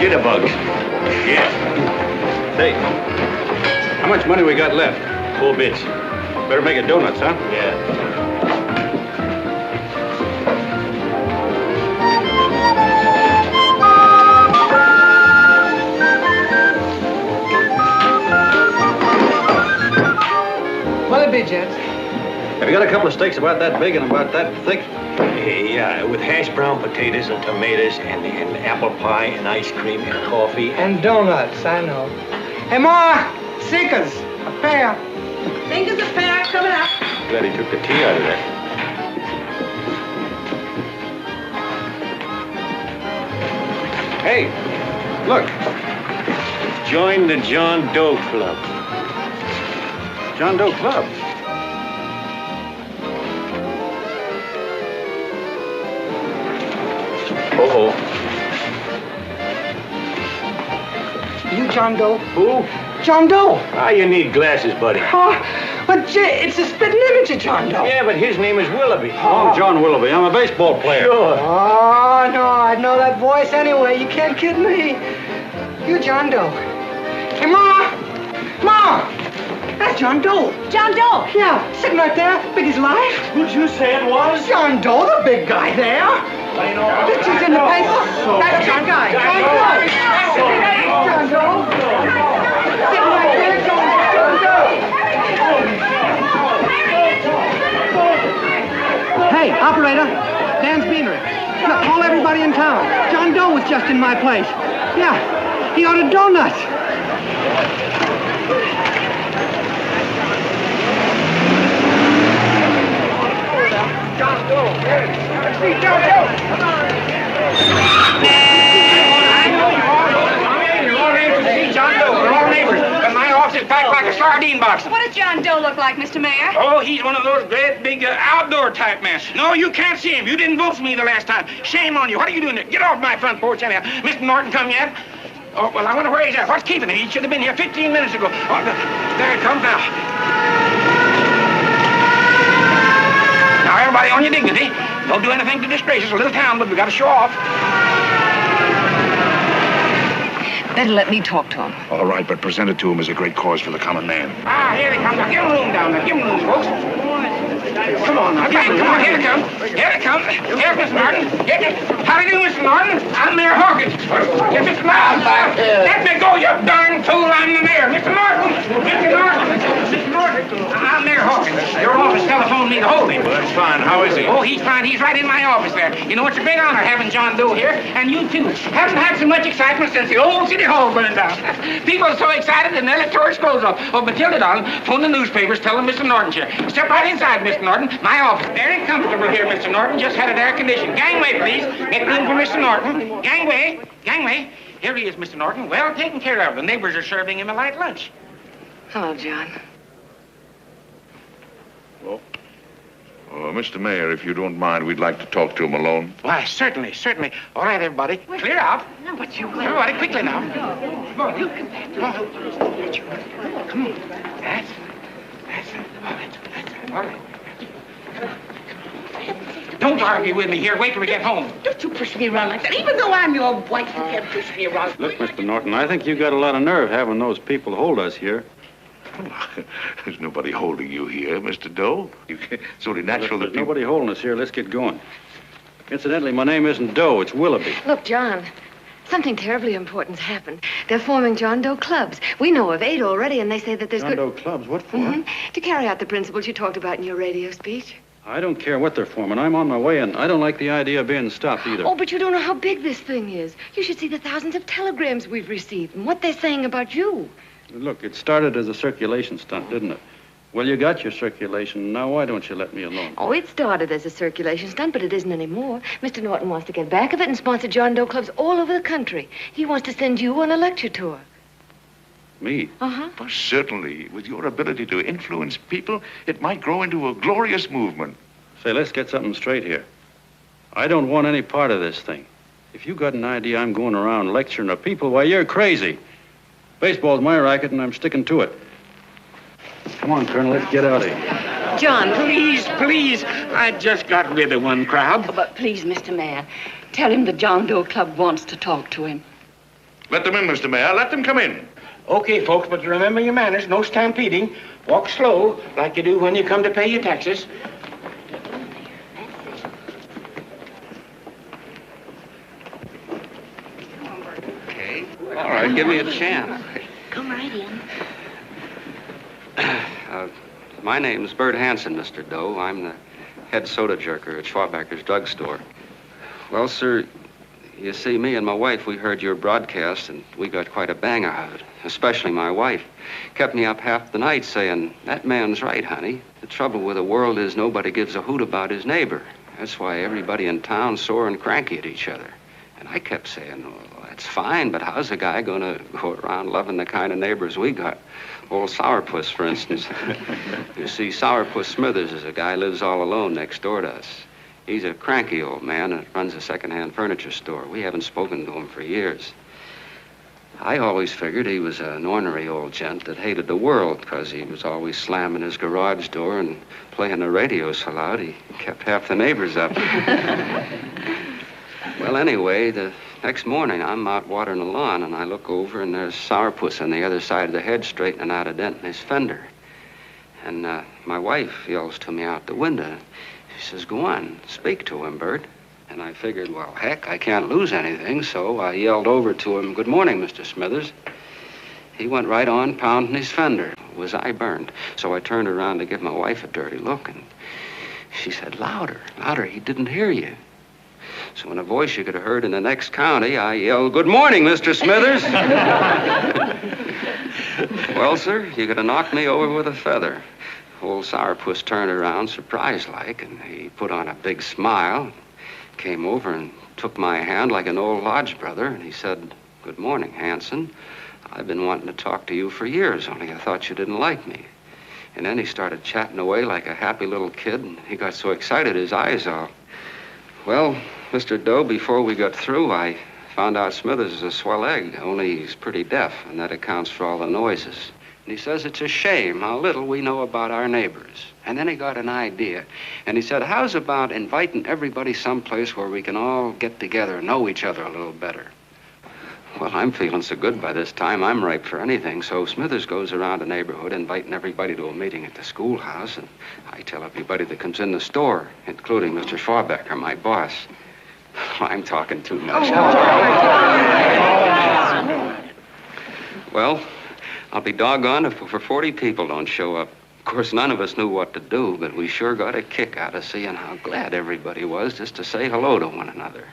Jitterbugs. Yeah. Say, how much money we got left? 4 bits. Better make it donuts, huh? Yeah. What'll it be, gents? Have you got a couple of steaks about that big and about that thick? Yeah, with hash brown potatoes and tomatoes and apple pie and ice cream and coffee. And donuts, I know. Hey, Ma, Seekers, a pair. Fingers a pair, coming up. Glad he took the tea out of that. Hey, look. Join the John Doe Club. John Doe Club? Uh-oh. You John Doe? Who? John Doe. Ah, you need glasses, buddy. Oh, but it's a spitting image of John Doe. Yeah, but his name is Willoughby. Oh, I'm John Willoughby. I'm a baseball player. Sure. Oh, no, I'd know that voice anyway. You can't kid me. You John Doe. Hey, Ma! Ma! That's John Doe. John Doe? Yeah, sitting right there, big as life. Who'd you say it was? John Doe, the big guy there. Pictures in the paper. That's John Guy. John Doe. John Doe. Sitting right there, John Doe. Hey, operator. Dan's Beanery. Look, call everybody in town. John Doe was just in my place. Yeah, he ordered donuts. John Doe. Let's see John Doe. Come on. You're all in to see John Doe. We're all neighbors. But my office is packed like a sardine box. What does John Doe look like, Mr. Mayor? Oh, he's one of those great big outdoor type men. No, you can't see him. You didn't vote for me the last time. Shame on you. What are you doing there? Get off my front porch anyhow. Mr. Norton come yet? Oh, well, I wonder where he's at. What's keeping him? He should have been here 15 minutes ago. Oh, there he comes now. Now, everybody on your dignity. Don't do anything to disgrace us. A little town, but we got to show off. Better let me talk to him. All right, but present it to him as a great cause for the common man. Ah, here they come. Now, give him room down there. Give him room, folks. Come on now. Come on, here they come. Here they come. Here's Mr. Norton. How do you do, Mr. Norton? I'm Mayor Hawkins. Here's Mr. Norton. Let me go, you darn fool. I'm the mayor. Mr. Norton. Mr. Norton. Mr. Norton. I'm Mayor Hawkins. Your office telephoned me to hold him. Well, that's fine. How is he? Oh, he's fine. He's right in my office there. You know, it's a big honor having John Doe here, and you too. Haven't had so much excitement since the old city hall burned down. People are so excited and the tourists close up. Oh, Matilda, darling, phone the newspapers, tell them Mr. Norton's here. Step right inside, Mr. Norton. My office. Very comfortable here, Mr. Norton. Just had it air conditioned. Gangway, please. Make room for Mr. Norton. Gangway. Gangway. Here he is, Mr. Norton. Well taken care of. The neighbors are serving him a light lunch. Hello, John. Mr. Mayor, if you don't mind, we'd like to talk to him alone. Why, certainly, certainly. All right, everybody. Clear out. No, but you... Everybody, quickly now. Come on, you. Come on. Come on. All right. Don't argue with me here. Wait till we get home. Don't you push me around like that. Even though I'm your wife, you can't push me around. Look, Mr. Norton, I think you got a lot of nerve having those people hold us here. There's nobody holding you here, Mr. Doe. It's only natural that There's nobody holding us here. Let's get going. Incidentally, my name isn't Doe. It's Willoughby. Look, John, something terribly important's happened. They're forming John Doe clubs. We know of 8 already, and they say that there's John Doe clubs? What for? To carry out the principles you talked about in your radio speech. I don't care what they're forming. I'm on my way, and I don't like the idea of being stopped either. Oh, but you don't know how big this thing is. You should see the thousands of telegrams we've received and what they're saying about you. Look, it started as a circulation stunt, didn't it? Well, you got your circulation. Now, why don't you let me alone? Oh, it started as a circulation stunt, but it isn't anymore. Mr. Norton wants to get back of it and sponsor John Doe clubs all over the country. He wants to send you on a lecture tour. Me? Uh-huh. Well, certainly, with your ability to influence people, it might grow into a glorious movement. Say, let's get something straight here. I don't want any part of this thing. If you got an idea I'm going around lecturing to people, why, you're crazy. Baseball's my racket, and I'm sticking to it. Come on, Colonel, let's get out of here. John, please. I just got rid of one crowd. Oh, but please, Mr. Mayor, tell him the John Doe Club wants to talk to him. Let them in, Mr. Mayor. Let them come in. Okay, folks, but remember your manners. No stampeding. Walk slow, like you do when you come to pay your taxes. Okay. All right, give me a chance. Come right in. My name's Bert Hanson, Mr. Doe. I'm the head soda jerker at Schwabacker's drugstore. Well, sir, you see, me and my wife, we heard your broadcast, and we got quite a bang out of it. Especially my wife. Kept me up half the night saying, that man's right, honey. The trouble with the world is nobody gives a hoot about his neighbor. That's why everybody in town's sore and cranky at each other. And I kept saying, well, that's fine, but how's a guy going to go around loving the kind of neighbors we got? Old Sourpuss, for instance. You see, Sourpuss Smithers is a guy who lives all alone next door to us. He's a cranky old man that runs a second-hand furniture store. We haven't spoken to him for years. I always figured he was an ornery old gent that hated the world because he was always slamming his garage door and playing the radio so loud he kept half the neighbors up. Well, anyway, the next morning I'm out watering the lawn and I look over and there's Sourpuss on the other side of the hedge straightening out a dent in his fender. And my wife yells to me out the window. She says, go on, speak to him, Bert. And I figured, well, heck, I can't lose anything, so I yelled over to him, good morning, Mr. Smithers. He went right on pounding his fender. Was I burned? So I turned around to give my wife a dirty look, and she said, louder, louder, he didn't hear you. So in a voice you could have heard in the next county, I yelled, good morning, Mr. Smithers. Well, sir, you could have knocked me over with a feather. Old Sourpuss turned around, surprised-like, and he put on a big smile, came over and took my hand like an old lodge brother, and he said, good morning, Hanson. I've been wanting to talk to you for years, only I thought you didn't like me. And then he started chatting away like a happy little kid, and he got so excited his eyes all... Well, Mr. Doe, before we got through, I found out Smithers is a swell egg, only he's pretty deaf, and that accounts for all the noises. And he says it's a shame how little we know about our neighbors. And then he got an idea. And he said, how's about inviting everybody someplace where we can all get together and know each other a little better? Well, I'm feeling so good by this time, I'm ripe for anything. So Smithers goes around the neighborhood inviting everybody to a meeting at the schoolhouse. And I tell everybody that comes in the store, including Mr. Schwabacker, my boss. I'm talking too much. Well, I'll be doggone if over 40 people don't show up. Of course, none of us knew what to do, but we sure got a kick out of seeing how glad everybody was just to say hello to one another.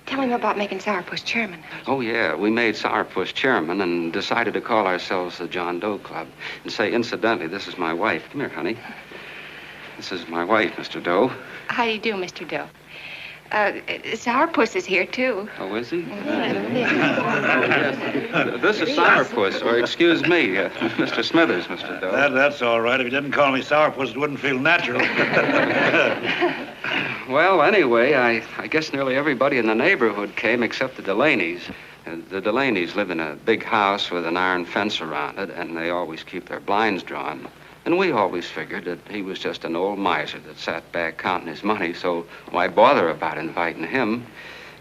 Tell him about making Sourpuss chairman. Oh, yeah, we made Sourpuss chairman and decided to call ourselves the John Doe Club. And say, incidentally, this is my wife. Come here, honey. This is my wife, Mr. Doe. How do you do, Mr. Doe? Sourpuss is here, too. Oh, is he? This is Sourpuss, or excuse me, Mr. Smithers, Mr. Doe. That's all right. If you didn't call me Sourpuss, it wouldn't feel natural. Well, anyway, I guess nearly everybody in the neighborhood came except the Delaney's. The Delaney's live in a big house with an iron fence around it, and they always keep their blinds drawn. And we always figured that he was just an old miser that sat back counting his money, so why bother about inviting him?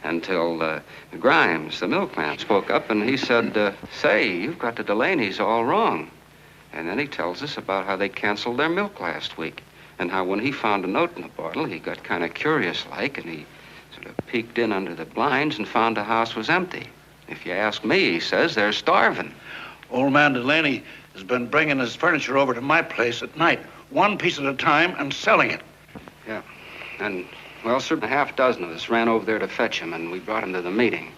Until Grimes, the milkman, spoke up and he said, say, you've got the Delaney's all wrong. And then he tells us about how they canceled their milk last week and how when he found a note in the bottle, he got kind of curious-like and he sort of peeked in under the blinds and found the house was empty. If you ask me, he says, they're starving. Old man Delaney has been bringing his furniture over to my place at night, one piece at a time, and selling it. Yeah. And, well, sir, a half dozen of us ran over there to fetch him, and we brought him to the meeting.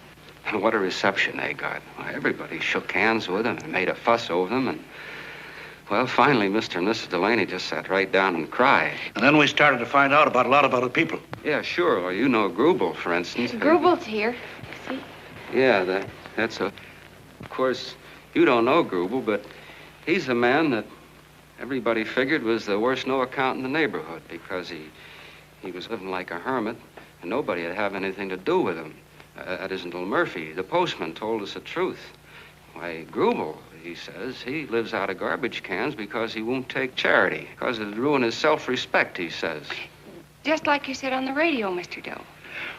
And what a reception they got. Why, everybody shook hands with him and made a fuss over them, and, well, finally, Mr. and Mrs. Delaney just sat right down and cried. And then we started to find out about a lot of other people. Yeah, sure. Well, you know Grubel, for instance. Grubel's here. See? Yeah, that's a... Of course, you don't know Grubel, but he's the man that everybody figured was the worst no-account in the neighborhood because he was living like a hermit and nobody would have anything to do with him. That isn't Little Murphy. The postman told us the truth. Why, Grubel, he says, he lives out of garbage cans because he won't take charity, because it'd ruin his self-respect, he says. Just like you said on the radio, Mr. Doe.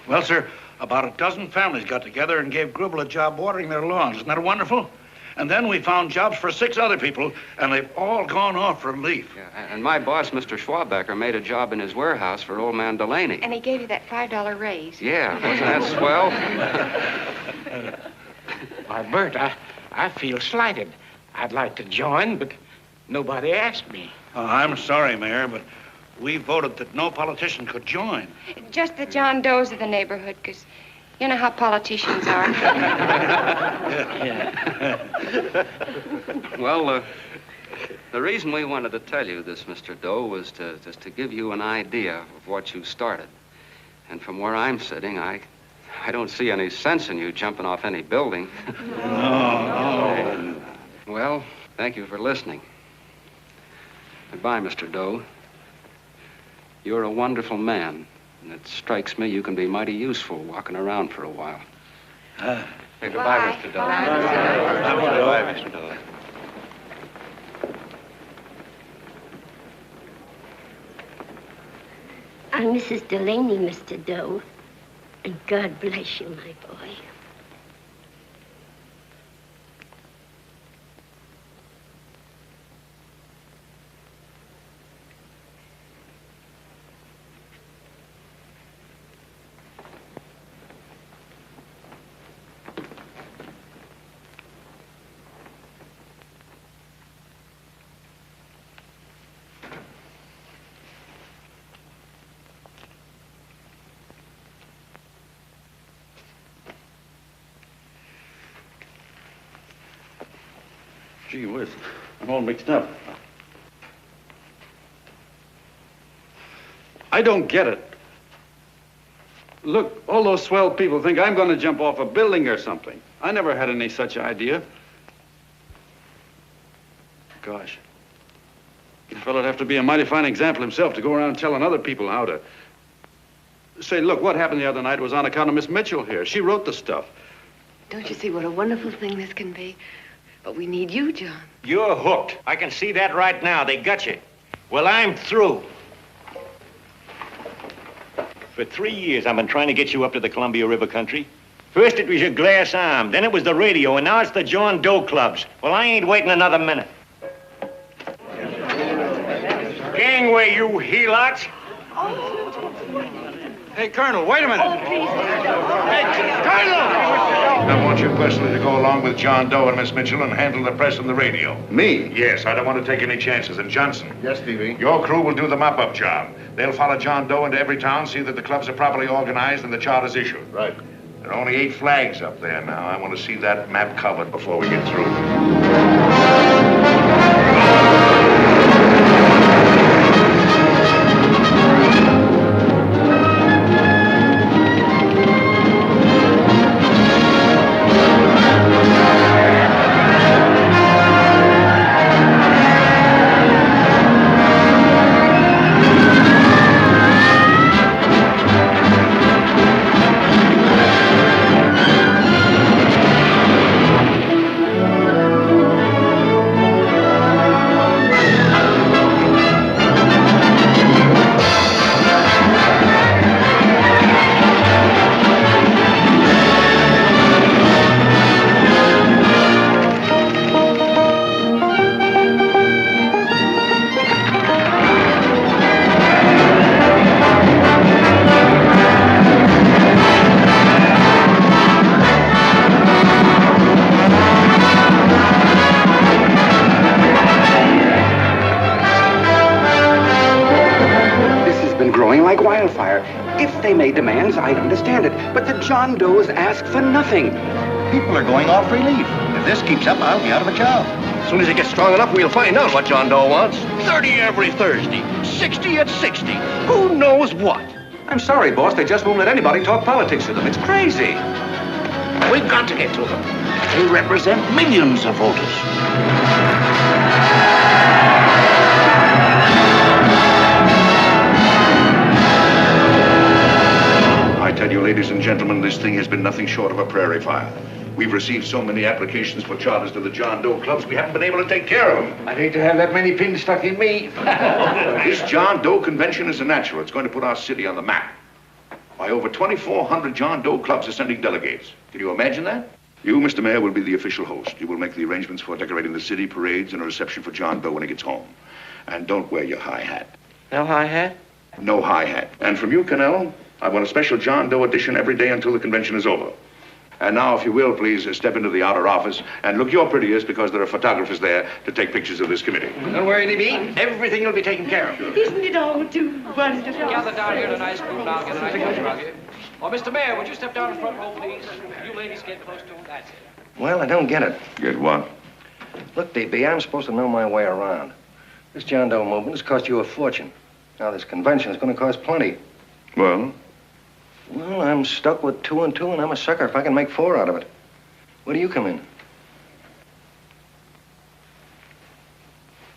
Well, sir, about a dozen families got together and gave Grubel a job watering their lawns. Isn't that wonderful? And then we found jobs for 6 other people, and they've all gone off for relief. Yeah, and my boss, Mr. Schwabecker, made a job in his warehouse for old man Delaney. And he gave you that $5 raise. Yeah, wasn't that swell? Why, Bert, I feel slighted. I'd like to join, but nobody asked me. I'm sorry, Mayor, but we voted that no politician could join. Just the John Does of the neighborhood, because you know how politicians are. Well, the reason we wanted to tell you this, Mr. Doe, was just to give you an idea of what you started. And from where I'm sitting, I don't see any sense in you jumping off any building. No. Well, thank you for listening. Goodbye, Mr. Doe. You're a wonderful man. And it strikes me you can be mighty useful walking around for a while. Hey, goodbye, Mr. Doe. Goodbye, Mr. Doe. I'm Mrs. Delaney, Mr. Doe. And God bless you, my boy. Gee whiz, I'm all mixed up. I don't get it. Look, all those swell people think I'm going to jump off a building or something. I never had any such idea. Gosh. The fellow'd have to be a mighty fine example himself to go around telling other people how to... Say, look, what happened the other night was on account of Miss Mitchell here. She wrote the stuff. Don't you see what a wonderful thing this can be? But we need you, John. You're hooked. I can see that right now. They got you. Well, I'm through. For 3 years, I've been trying to get you up to the Columbia River country. First, it was your glass arm. Then it was the radio. And now it's the John Doe clubs. Well, I ain't waiting another minute. Gangway, you helots. Hey, Colonel, wait a minute. Hey, Colonel! I want you personally to go along with John Doe and Miss Mitchell and handle the press and the radio. Me? Yes, I don't want to take any chances. And Johnson. Yes, Stevie? Your crew will do the mop-up job. They'll follow John Doe into every town, see that the clubs are properly organized and the charter's issued. Right. There are only 8 flags up there now. I want to see that map covered before we get through. they made demands, I'd understand it. But the John Does ask for nothing. People are going off relief. If this keeps up, I'll be out of a job. As soon as he gets strong enough, we'll find out what John Doe wants. 30 every Thursday, 60 at 60. Who knows what? I'm sorry, boss. They just won't let anybody talk politics to them. It's crazy. We've got to get to them. They represent millions of voters. I tell you, ladies and gentlemen, this thing has been nothing short of a prairie fire. We've received so many applications for charters to the John Doe clubs, we haven't been able to take care of them. I'd hate to have that many pins stuck in me. This John Doe convention is a natural. It's going to put our city on the map. Why, over 2,400 John Doe clubs are sending delegates. Can you imagine that? You, Mr. Mayor, will be the official host. You will make the arrangements for decorating the city, parades, and a reception for John Doe when he gets home. And don't wear your high hat. No high hat? No high hat. And from you, Cannell, I want a special John Doe edition every day until the convention is over. And now, if you will, please step into the outer office and look your prettiest because there are photographers there to take pictures of this committee. Don't worry, D.B. Everything will be taken care of. Isn't it all too wonderful? Gather down here in a nice group now. Get a nice picture of you. Oh, Mr. Mayor, would you step down in front row, please? You ladies get close to him. That's it. Well, I don't get it. Get what? Look, D.B., I'm supposed to know my way around. This John Doe movement has cost you a fortune. Now, this convention is going to cost plenty. Well? Well, I'm stuck with 2 and 2, and I'm a sucker if I can make 4 out of it. Where do you come in?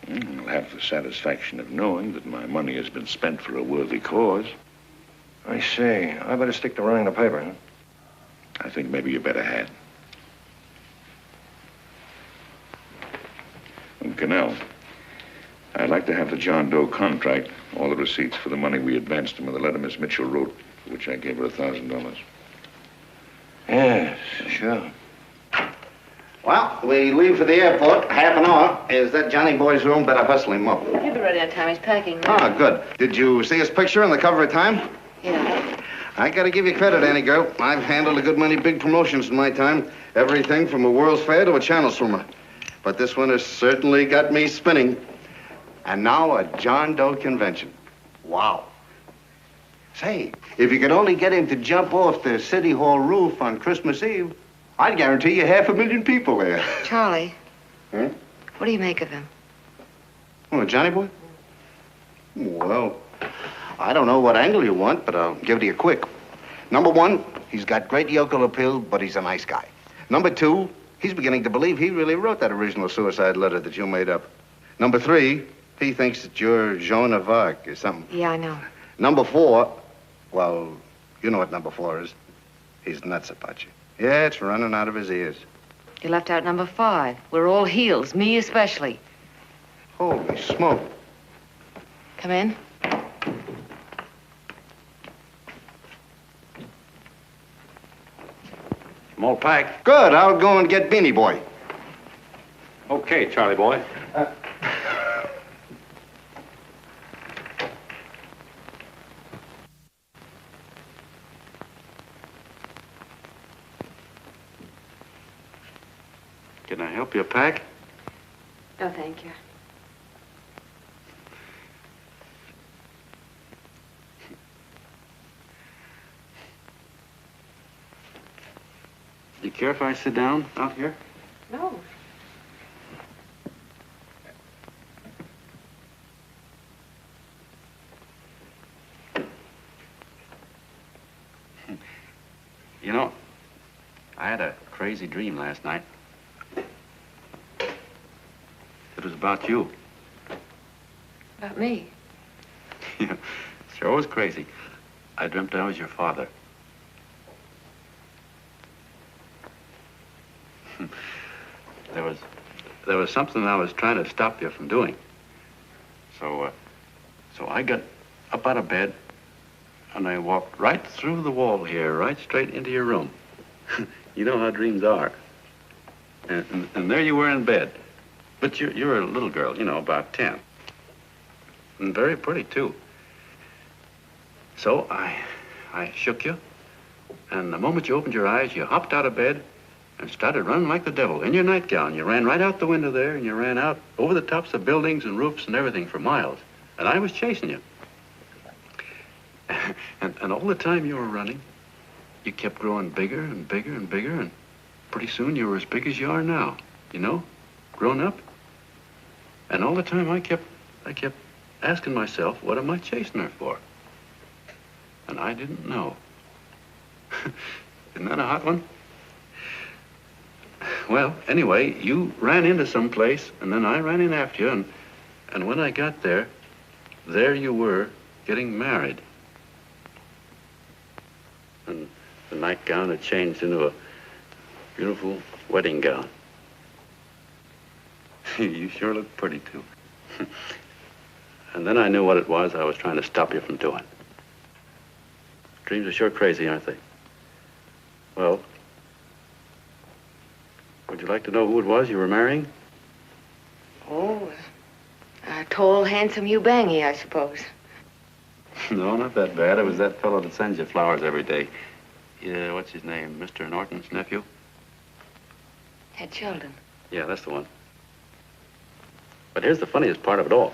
I'll have the satisfaction of knowing that my money has been spent for a worthy cause. I see. I better stick to running the paper, huh? I think maybe you better had. And Cannell, I'd like to have the John Doe contract, all the receipts for the money we advanced him, and the letter Miss Mitchell wrote, for which I gave her $1,000. Yes, sure. Well, we leave for the airport. Half an hour. Is that Johnny boy's room? Better hustle him up. He'll be ready on time. He's packing. Ah, good. Did you see his picture on the cover of Time? Yeah. I gotta give you credit, Annie girl. I've handled a good many big promotions in my time. Everything from a World's Fair to a channel swimmer. But this one has certainly got me spinning. And now a John Doe convention. Wow. Say, if you could only get him to jump off the City Hall roof on Christmas Eve, I'd guarantee you 500,000 people there. Charlie. Huh? What do you make of him? Oh, Johnny boy? Well, I don't know what angle you want, but I'll give it to you quick. Number 1, he's got great yokel appeal, but he's a nice guy. Number 2, he's beginning to believe he really wrote that original suicide letter that you made up. Number 3, he thinks that you're Joan of Arc or something. Yeah, I know. Number 4, well, you know what number 4 is. He's nuts about you. Yeah, it's running out of his ears. You left out number 5. We're all heels, me especially. Holy smoke. Come in. I'm all packed. Good. I'll go and get Beanie Boy. Okay, Charlie boy. Can I help you pack? No, thank you. You care if I sit down out here? No. You know, I had a crazy dream last night. It was about you. About me? Yeah, sure was crazy. I dreamt I was your father. There was something I was trying to stop you from doing. So I got up out of bed and I walked right through the wall here, right straight into your room. You know how dreams are. And there you were in bed. But you're a little girl, you know, about 10. And very pretty, too. So I shook you, and the moment you opened your eyes, you hopped out of bed and started running like the devil in your nightgown. You ran right out the window there, and you ran out over the tops of buildings and roofs and everything for miles. And I was chasing you. And all the time you were running, you kept growing bigger and bigger and bigger, and pretty soon you were as big as you are now, you know, grown up. And all the time I kept asking myself, what am I chasing her for? And I didn't know. Isn't that a hot one? Well, anyway, you ran into some place, and then I ran in after you, and when I got there, there you were, getting married. And the nightgown had changed into a beautiful wedding gown. You sure look pretty, too. And then I knew what it was I was trying to stop you from doing. Dreams are sure crazy, aren't they? Well, would you like to know who it was you were marrying? Oh, a tall, handsome Ubangi, I suppose. No, not that bad. It was that fellow that sends you flowers every day. Yeah, what's his name? Mr. Norton's nephew? Ted Sheldon. Yeah, that's the one. But here's the funniest part of it all.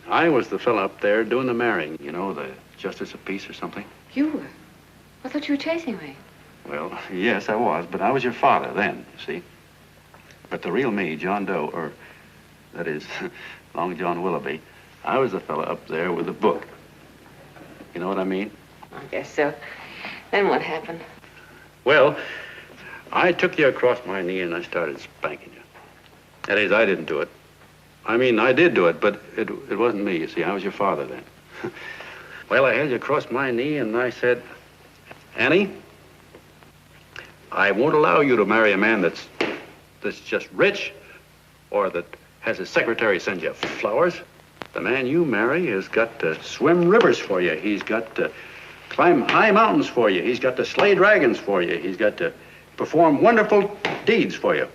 I was the fellow up there doing the marrying, you know, the justice of peace or something. You were? I thought you were chasing me. Well, yes, I was, but I was your father then, you see. But the real me, John Doe, or that is, Long John Willoughby, I was the fellow up there with the book. You know what I mean? I guess so. Then what happened? Well, I took you across my knee and I started spanking you. That is, I didn't do it. I mean, I did do it, but it wasn't me, you see. I was your father then. Well, I held you across my knee and I said, Annie, I won't allow you to marry a man that's just rich or that has his secretary send you flowers. The man you marry has got to swim rivers for you. He's got to climb high mountains for you. He's got to slay dragons for you. He's got to perform wonderful deeds for you.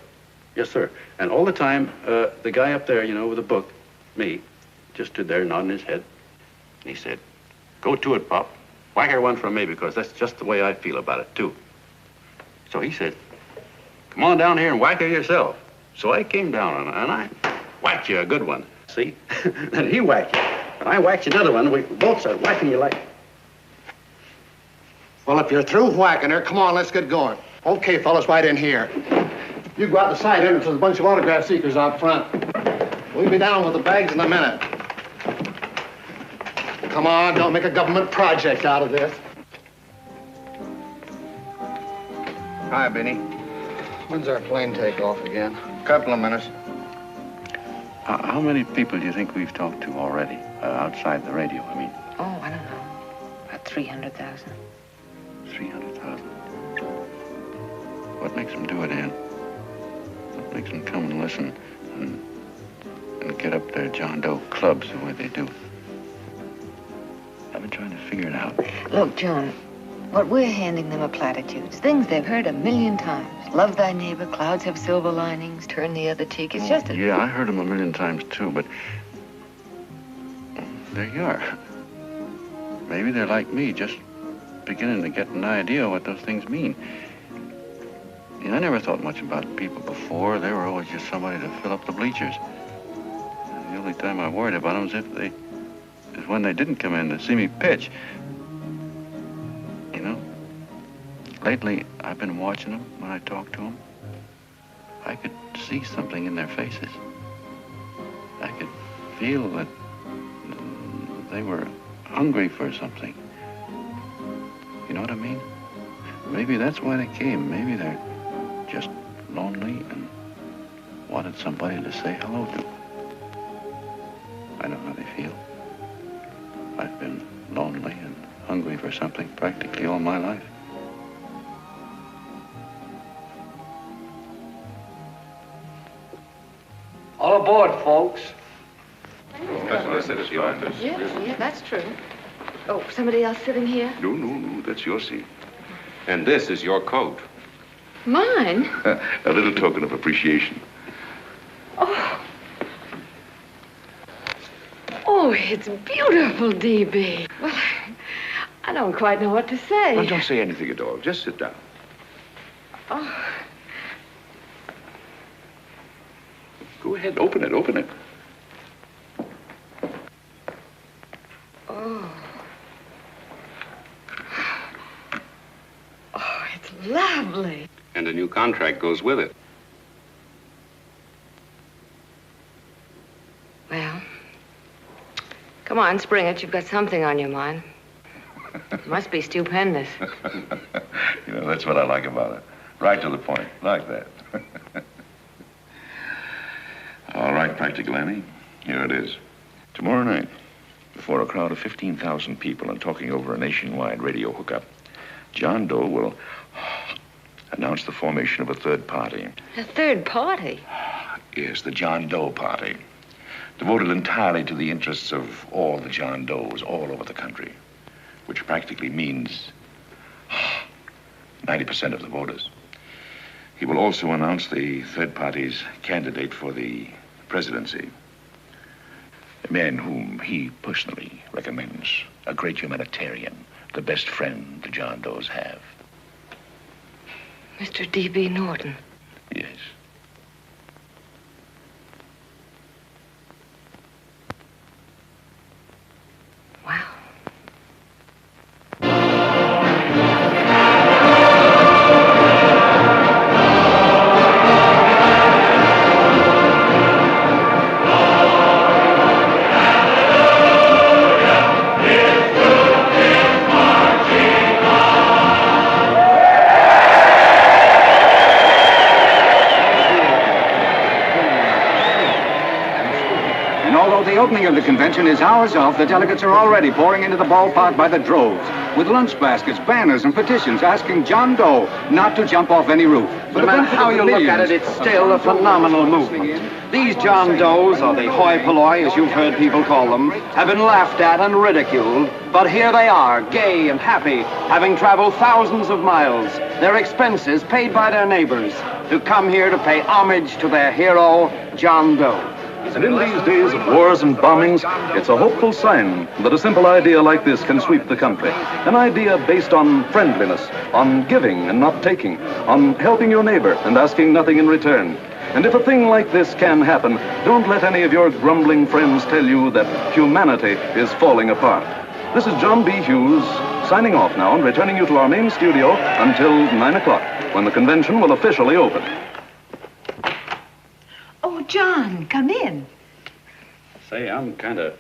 Yes, sir. And all the time, the guy up there, you know, with the book, me, just stood there nodding his head. And he said, go to it, Pop. Whack her one from me, because that's just the way I feel about it, too. So he said, come on down here and whack her yourself. So I came down and I whacked you a good one, see? Then he whacked you. And I whacked you another one. We both started whacking you like... Well, if you're through whacking her, come on, let's get going. Okay, fellas, right in here. You go out the side entrance. There's a bunch of autograph seekers out front. We'll be down with the bags in a minute. Come on, don't make a government project out of this. Hi, Benny. When's our plane take off again? Couple of minutes. How many people do you think we've talked to already, outside the radio, I mean? Oh, I don't know. About 300,000. 300,000. What makes them do it, Ann? What makes them come and listen and get up their John Doe clubs the way they do? I've been trying to figure it out. Look, John, what we're handing them are platitudes. Things they've heard 1,000,000 times. Love thy neighbor, clouds have silver linings, turn the other cheek. It's just a... Yeah, I heard them 1,000,000 times, too, but there you are. Maybe they're like me, just beginning to get an idea what those things mean. You know, I never thought much about people before. They were always just somebody to fill up the bleachers. And the only time I worried about them is when they didn't come in to see me pitch. You know, lately I've been watching them when I talk to them. I could see something in their faces. I could feel that they were hungry for something. You know what I mean? Maybe that's why they came. Maybe they're just lonely and wanted somebody to say hello to. I know how they feel. I've been lonely and hungry for something practically all my life. All aboard, folks. Yeah, that's true. Oh, somebody else sitting here? No, that's your seat. And this is your coat. Mine? A little token of appreciation. Oh, it's beautiful, D.B. Well, I don't quite know what to say. Well, don't say anything at all. Just sit down. Oh. Go ahead, open it. Oh. lovely. And a new contract goes with it. Well, come on, spring it. You've got something on your mind. It must be stupendous. You know, that's what I like about it. Right to the point, like that. All right, Practical Annie, here it is. Tomorrow night, before a crowd of 15,000 people and talking over a nationwide radio hookup, John Doe will announce the formation of a third party. A third party? Yes, the John Doe Party. Devoted entirely to the interests of all the John Does all over the country, which practically means 90% of the voters. He will also announce the third party's candidate for the presidency. A man whom he personally recommends, a great humanitarian, the best friend the John Does have. Mr. D.B. Norton. Yes. Wow. The opening of the convention is hours off. The delegates are already pouring into the ballpark by the droves, with lunch baskets, banners, and petitions asking John Doe not to jump off any roof. No matter how you look at it, it's still a phenomenal movement. These John Does, or the hoi polloi, as you've heard people call them, have been laughed at and ridiculed, but here they are, gay and happy, having traveled thousands of miles, their expenses paid by their neighbors, to come here to pay homage to their hero, John Doe. And in these days of wars and bombings, it's a hopeful sign that a simple idea like this can sweep the country. An idea based on friendliness, on giving and not taking, on helping your neighbor and asking nothing in return. And if a thing like this can happen, don't let any of your grumbling friends tell you that humanity is falling apart. This is John B. Hughes, signing off now and returning you to our main studio until 9 o'clock, when the convention will officially open. Oh, John, come in. Say, I'm kind of...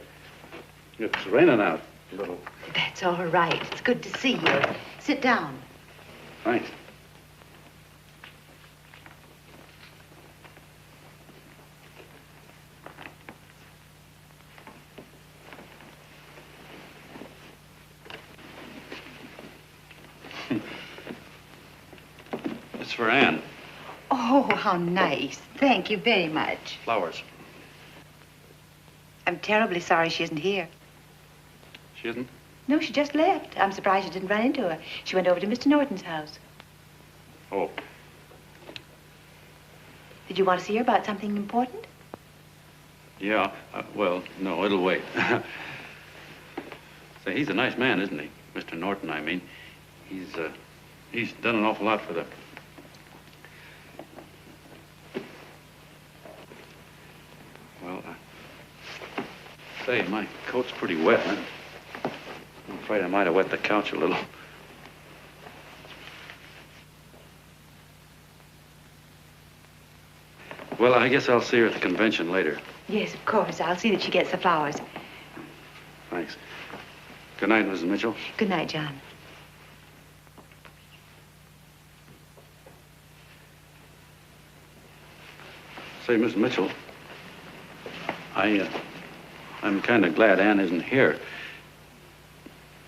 It's raining out a little. That's all right. It's good to see you. Sit down. Thanks. It's for Anne. Oh, how nice. Thank you very much. Flowers. I'm terribly sorry she isn't here. She isn't? No, she just left. I'm surprised you didn't run into her. She went over to Mr. Norton's house. Oh. Did you want to see her about something important? Yeah. Well, no, it'll wait. Say, he's a nice man, isn't he? Mr. Norton, I mean. He's done an awful lot for the... Well, say, my coat's pretty wet. I'm afraid I might have wet the couch a little. Well, I guess I'll see her at the convention later. Yes, of course. I'll see that she gets the flowers. Thanks. Good night, Mrs. Mitchell. Good night, John. Say, Miss Mitchell, I'm kind of glad Anne isn't here.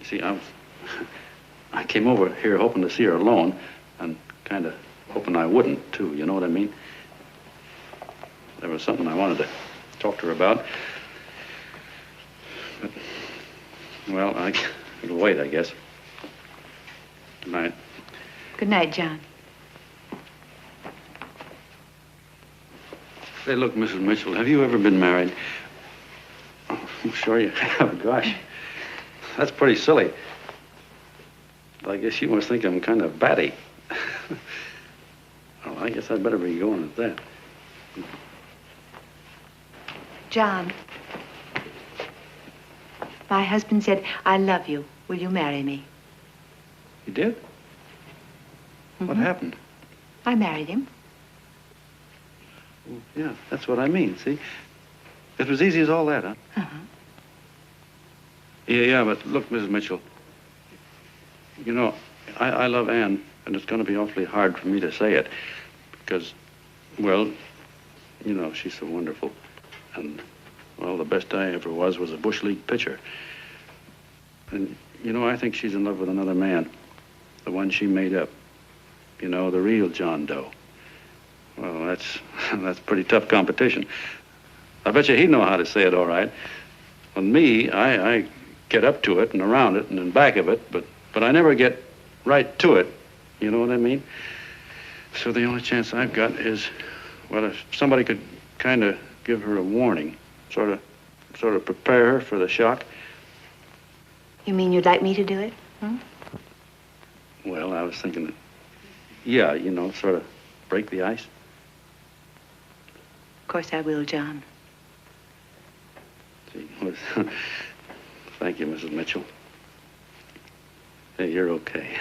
You see, I came over here hoping to see her alone, and kind of hoping I wouldn't, too, you know what I mean? There was something I wanted to talk to her about. But, well, it'll wait, I guess. Good night. Good night, John. Say, look, Mrs. Mitchell, have you ever been married? Oh, I'm sure you have. Gosh, that's pretty silly. But I guess you must think I'm kind of batty. Well, I guess I'd better be going at that. John, my husband said, I love you. Will you marry me? You did? What happened? I married him. Well, yeah, that's what I mean, see? It was easy as all that, huh? Uh-huh. Yeah, but look, Mrs. Mitchell, you know, I love Ann, and it's going to be awfully hard for me to say it because, well, you know, she's so wonderful. And, well, the best I ever was a Bush League pitcher. And, you know, I think she's in love with another man, the one she made up. You know, the real John Doe. Well, that's pretty tough competition. I bet you he'd know how to say it all right. With me, I get up to it and around it and in back of it, but I never get right to it. You know what I mean? So the only chance I've got is, well, if somebody could kind of give her a warning, sort of prepare her for the shock. You mean you'd like me to do it? Hmm? Well, I was thinking that, yeah, you know, sort of break the ice. Of course I will, John. Gee, thank you, Mrs. Mitchell. Hey, you're okay.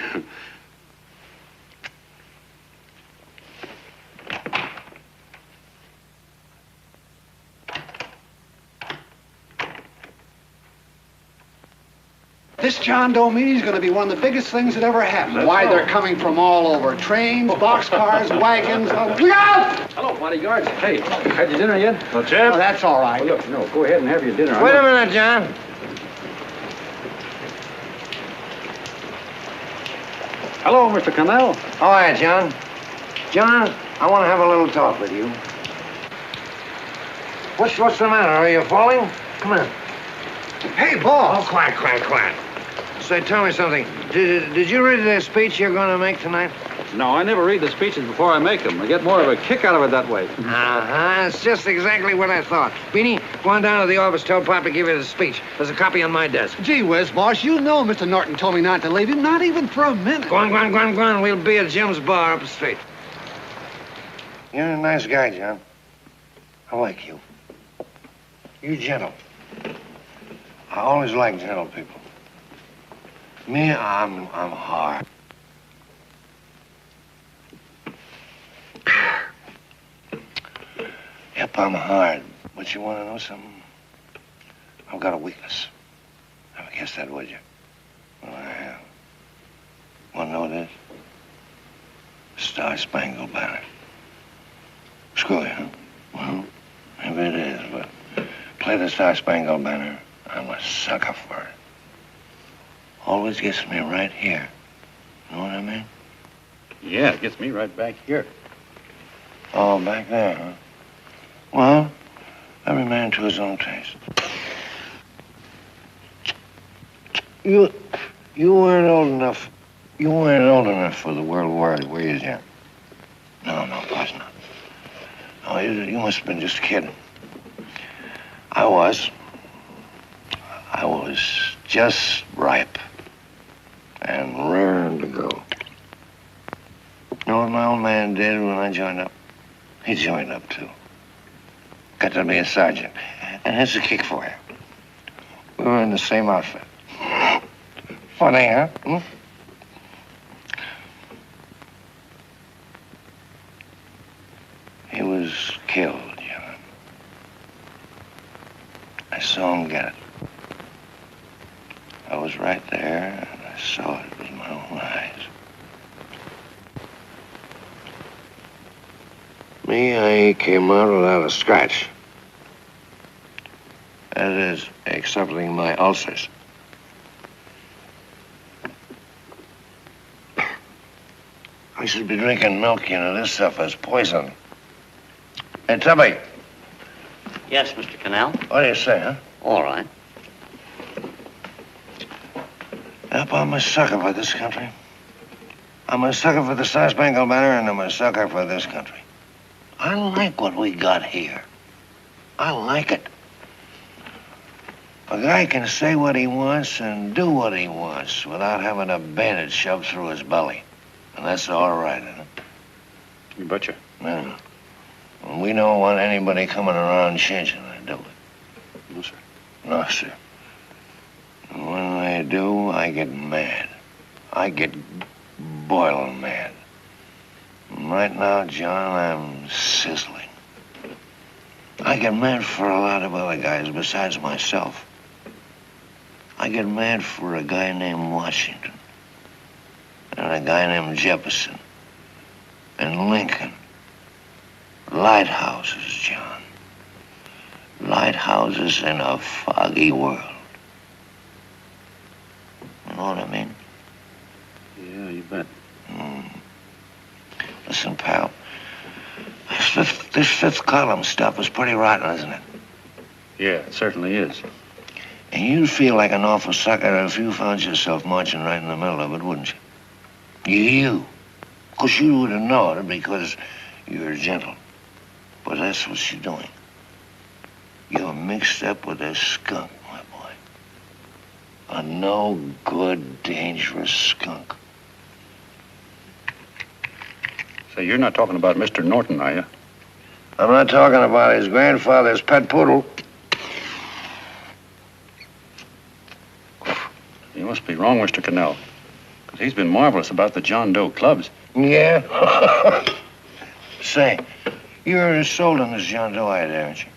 This John Doe meeting is going to be one of the biggest things that ever happened. Why, they're coming from all over. Trains, boxcars, wagons. Look out! Hello, bodyguards. Hey, had your dinner yet? No, Jeff. Oh, that's all right. Well, look, no, go ahead and have your dinner. Wait a minute, John. Hello, Mr. Cannell. How are you, John? John, I want to have a little talk with you. What's the matter? Are you falling? Come on. Hey, boss. Oh, quiet. Say, tell me something. Did you read the speech you're going to make tonight? No, I never read the speeches before I make them. I get more of a kick out of it that way. Uh-huh. It's just exactly what I thought. Beanie, go on down to the office, tell Pop to give you the speech. There's a copy on my desk. Gee whiz, boss, you know Mr. Norton told me not to leave him, not even for a minute. Go on. We'll be at Jim's bar up the street. You're a nice guy, John. I like you. You're gentle. I always like gentle people. Me, I'm hard. Yep, I'm hard. But you want to know something? I've got a weakness. Never guess that, would you? Well, I have. Want to know what it is? Star-Spangled Banner. Screw you, huh? Well, maybe it is, but play the Star-Spangled Banner. I'm a sucker for it. Always gets me right here. Know what I mean? Yeah, it gets me right back here. Oh, back there, huh? Well, every man to his own taste. You weren't old enough. You weren't old enough for the World War, were you, Jim? No, of course not. No, you must have been just kidding. I was just ripe and raring to go. You know what my old man did when I joined up? He joined up, too. Got to be a sergeant. And here's a kick for you. We were in the same outfit. Funny, huh? Hmm? He was killed, John. I saw him get it. I was right there, and I saw it with my own eyes. Me, I came out without a scratch. That is, excepting my ulcers. I should be drinking milk, you know. This stuff is poison. Hey, Tubby. Yes, Mr. Cannell? What do you say, huh? All right. Yep, I'm a sucker for this country. I'm a sucker for the Star-Spangled Banner, and I'm a sucker for this country. I like what we got here. I like it. A guy can say what he wants and do what he wants without having a bandage shoved through his belly. And that's all right, isn't it? You betcha. Yeah. And we don't want anybody coming around changing it, do we? No, sir. No, sir. And when they do, I get mad. I get boiling mad. right now, John, I'm sizzling. I get mad for a lot of other guys besides myself. I get mad for a guy named Washington, and a guy named Jefferson, and Lincoln. Lighthouses, John. Lighthouses in a foggy world. You know what I mean? Yeah, you bet. Listen, pal. This fifth column stuff is pretty rotten, isn't it? Yeah, it certainly is. And you'd feel like an awful sucker if you found yourself marching right in the middle of it, wouldn't you? You. Of course, you wouldn't know it because you're gentle. But that's what you're doing. You're mixed up with a skunk, my boy. A no-good, dangerous skunk. Say, you're not talking about Mr. Norton, are you? I'm not talking about his grandfather's pet poodle. You must be wrong, Mr. Cannell. Because he's been marvelous about the John Doe clubs. Yeah? Say, you're sold on this John Doe idea, aren't you?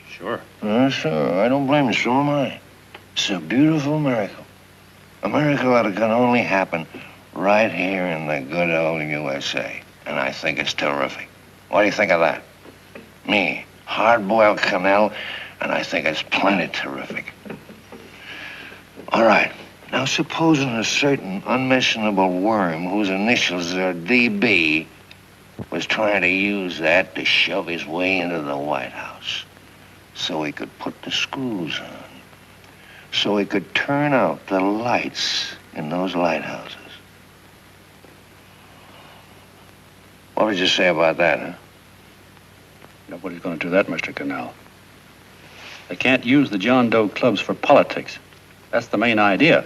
Sure. Sure. I don't blame you. So am I. It's a beautiful miracle. A miracle that can only happen right here in the good old USA. And I think it's terrific. What do you think of that? Me, hard-boiled Cannell, and I think it's plenty terrific. All right. Now, supposing a certain unmentionable worm whose initials are DB was trying to use that to shove his way into the White House so he could put the screws on, so he could turn out the lights in those lighthouses. What would you say about that, huh? Nobody's going to do that, Mr. Cannell. They can't use the John Doe clubs for politics. That's the main idea.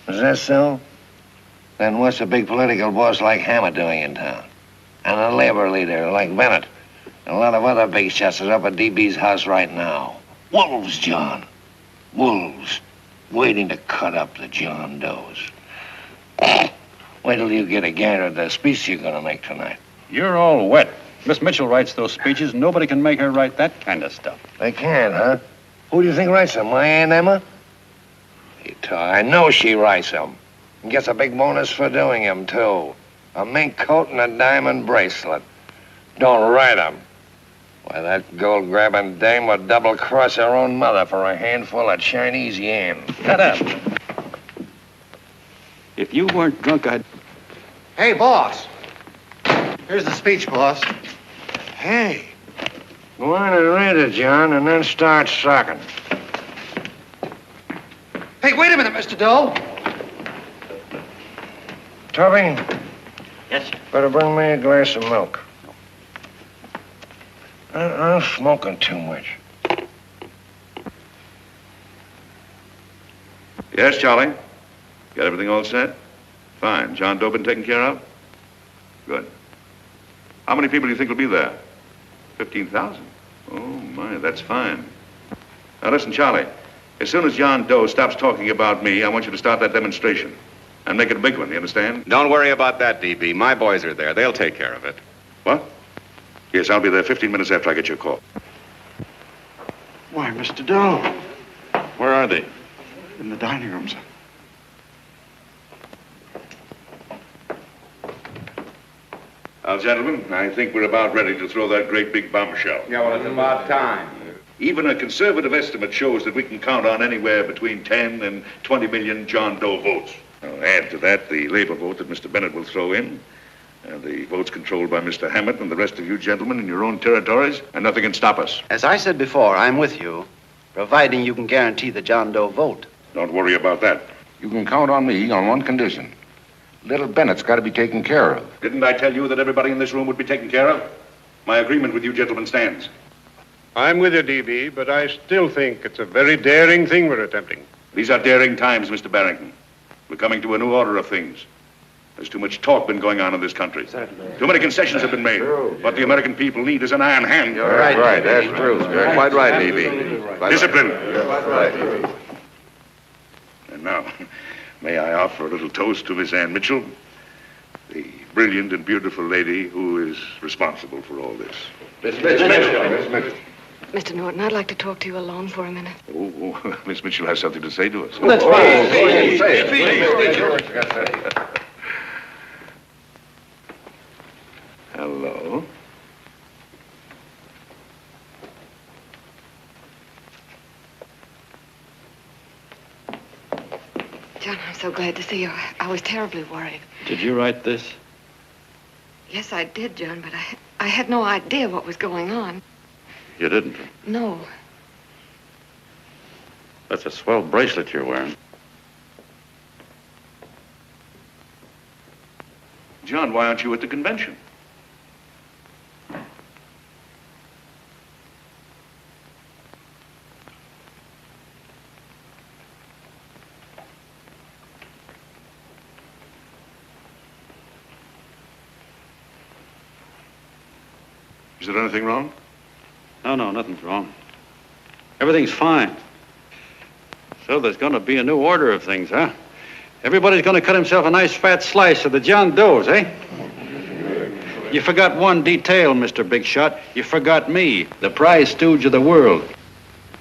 Is that so? Then what's a big political boss like Hammett doing in town? And a labor leader like Bennett? And a lot of other big shots are up at DB's house right now. Wolves, John. Wolves. Waiting to cut up the John Does. Wait till you get a gander at the speech you're going to make tonight. You're all wet. Miss Mitchell writes those speeches. Nobody can make her write that kind of stuff. They can't, huh? Who do you think writes them? My Aunt Emma? I know she writes them. And gets a big bonus for doing them, too. A mink coat and a diamond bracelet. Don't write them. Why, that gold-grabbing dame would double-cross her own mother for a handful of Chinese yen. Shut up. If you weren't drunk, I'd... Hey, boss. Here's the speech, boss. Hey. Go on and read it, John, and then start sucking. Hey, wait a minute, Mr. Doe. Tubby? Yes, sir. Better bring me a glass of milk. I'm smoking too much. Yes, Charlie? Got everything all set? Fine. John Doe been taken care of? Good. How many people do you think will be there? 15,000? Oh, my, that's fine. Now, listen, Charlie. As soon as John Doe stops talking about me, I want you to start that demonstration. And make it a big one, you understand? Don't worry about that, DB. My boys are there. They'll take care of it. What? Yes, I'll be there 15 minutes after I get your call. Why, Mr. Doe. Where are they? In the dining room, sir. Now, gentlemen, I think we're about ready to throw that great big bombshell. Yeah, well, it's about time. Even a conservative estimate shows that we can count on anywhere between 10 and 20 million John Doe votes. Now, add to that the labor vote that Mr. Bennett will throw in, and the votes controlled by Mr. Hammett and the rest of you gentlemen in your own territories, and nothing can stop us. As I said before, I'm with you, providing you can guarantee the John Doe vote. Don't worry about that. You can count on me on one condition. Little Bennett's got to be taken care of. Didn't I tell you that everybody in this room would be taken care of? My agreement with you gentlemen stands. I'm with you, DB, but I still think it's a very daring thing we're attempting. These are daring times, Mr. Barrington. We're coming to a new order of things. There's too much talk been going on in this country. Too many concessions have been made. What the American people need is an iron hand. You're right. That's true. You're quite right, DB. Discipline. Right. And now, may I offer a little toast to Miss Ann Mitchell, the brilliant and beautiful lady who is responsible for all this. Miss Mitchell. Mr. Norton, I'd like to talk to you alone for a minute. Oh, Miss Mitchell has something to say to us. That's fine. Say it. Hello. John, I'm so glad to see you. I was terribly worried. Did you write this? Yes, I did, John, but I had no idea what was going on. You didn't? No. That's a swell bracelet you're wearing. John, why aren't you at the convention? Is there anything wrong? No, nothing's wrong. Everything's fine. So there's going to be a new order of things, huh? Everybody's going to cut himself a nice fat slice of the John Does, eh? You forgot one detail, Mr. Big Shot. You forgot me, the prize stooge of the world.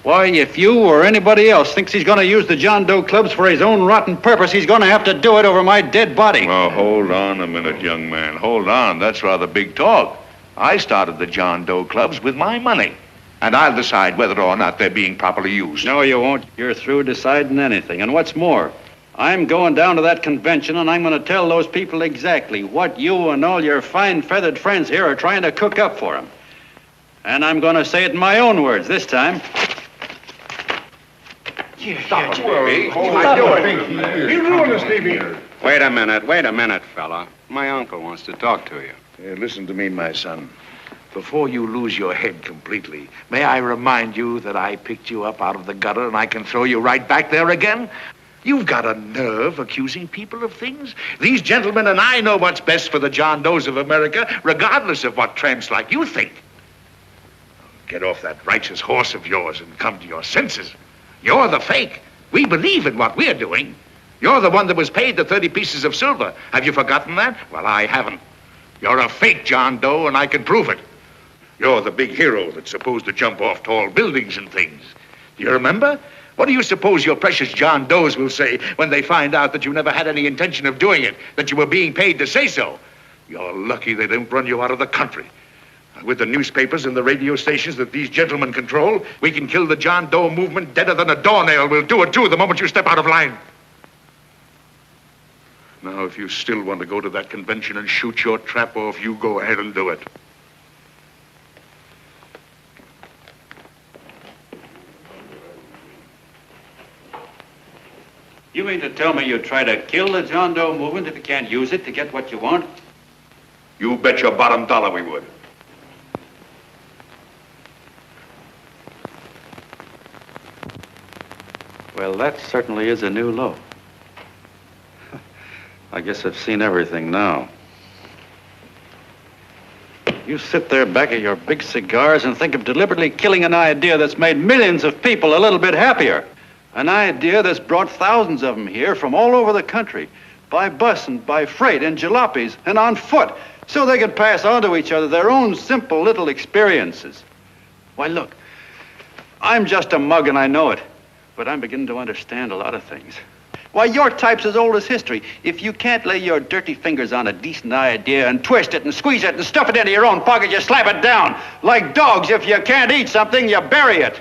Why, if you or anybody else thinks he's going to use the John Doe clubs for his own rotten purpose, he's going to have to do it over my dead body. Oh, hold on a minute, young man. Hold on. That's rather big talk. I started the John Doe clubs with my money. And I'll decide whether or not they're being properly used. No, you won't. You're through deciding anything. And what's more, I'm going down to that convention and I'm going to tell those people exactly what you and all your fine feathered friends here are trying to cook up for them. And I'm going to say it in my own words this time. Stop it, baby. You ruined us, Stevie. Wait a minute, fella. My uncle wants to talk to you. Listen to me, my son. Before you lose your head completely, may I remind you that I picked you up out of the gutter and I can throw you right back there again? You've got a nerve accusing people of things. These gentlemen and I know what's best for the John Does of America, regardless of what tramps like you think. Get off that righteous horse of yours and come to your senses. You're the fake. We believe in what we're doing. You're the one that was paid the 30 pieces of silver. Have you forgotten that? Well, I haven't. You're a fake John Doe, and I can prove it. You're the big hero that's supposed to jump off tall buildings and things. Do you remember? What do you suppose your precious John Does will say when they find out that you never had any intention of doing it, that you were being paid to say so? You're lucky they didn't run you out of the country. With the newspapers and the radio stations that these gentlemen control, we can kill the John Doe movement deader than a doornail. We'll do it, too, the moment you step out of line. Now, if you still want to go to that convention and shoot your trap off, you go ahead and do it. You mean to tell me you try to kill the John Doe movement if you can't use it to get what you want? You bet your bottom dollar we would. Well, that certainly is a new low. I guess I've seen everything now. You sit there back of your big cigars and think of deliberately killing an idea that's made millions of people a little bit happier. An idea that's brought thousands of them here from all over the country, by bus and by freight and jalopies and on foot, so they could pass on to each other their own simple little experiences. Why, look, I'm just a mug and I know it, but I'm beginning to understand a lot of things. Why, your type's as old as history. If you can't lay your dirty fingers on a decent idea and twist it and squeeze it and stuff it into your own pocket, you slap it down. Like dogs, if you can't eat something, you bury it.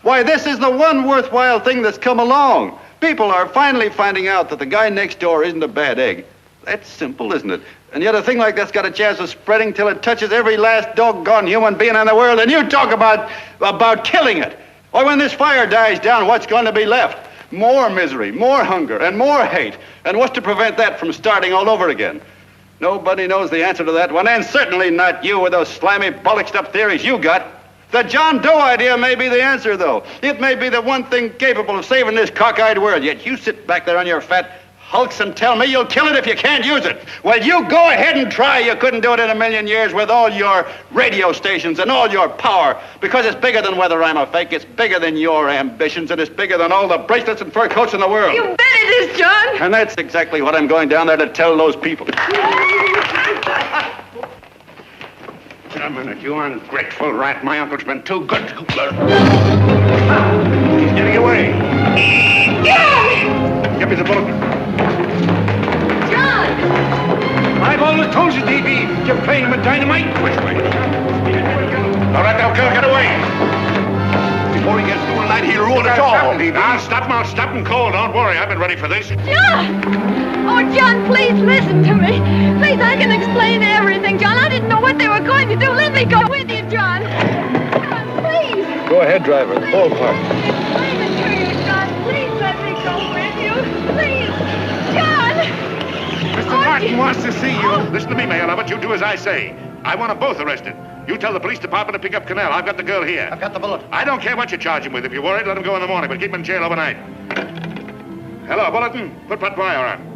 Why, this is the one worthwhile thing that's come along. People are finally finding out that the guy next door isn't a bad egg. That's simple, isn't it? And yet a thing like that's got a chance of spreading till it touches every last doggone human being in the world, and you talk about killing it. Why, when this fire dies down, what's going to be left? More misery, more hunger, and more hate. And what's to prevent that from starting all over again? Nobody knows the answer to that one, and certainly not you with those slimy, bollocksed-up theories you got. The John Doe idea may be the answer, though. It may be the one thing capable of saving this cockeyed world, yet you sit back there on your fat, hulks and tell me you'll kill it if you can't use it. Well, you go ahead and try. You couldn't do it in a million years with all your radio stations and all your power, because it's bigger than whether I'm a fake. It's bigger than your ambitions, and it's bigger than all the bracelets and fur coats in the world. You bet it is, John. And that's exactly what I'm going down there to tell those people. Wait a minute, you ungrateful rat. My uncle's been too good to you. He's getting away. Give me the bulletin. John! I've always told you, D.B., you're playing with dynamite. Which way? All right, now, get away. Before he gets through tonight, he'll ruin it all. I'll stop him cold. Don't worry, I've been ready for this. John! Oh, John, please listen to me. Please, I can explain everything, John. I didn't know what they were going to do. Let me go with you, John. John, please. Go ahead, driver. The ballpark. Explain it to you, John. Please let me go with you. Please. John! Mr. Martin wants to see you. Listen to me, Mayor Lovett. You do as I say. I want them both arrested. You tell the police department to pick up Cannell. I've got the girl here. I've got the bullet. I don't care what you charge him with. If you're worried, let him go in the morning, but keep him in jail overnight. Hello, Bulletin. Put that wire on.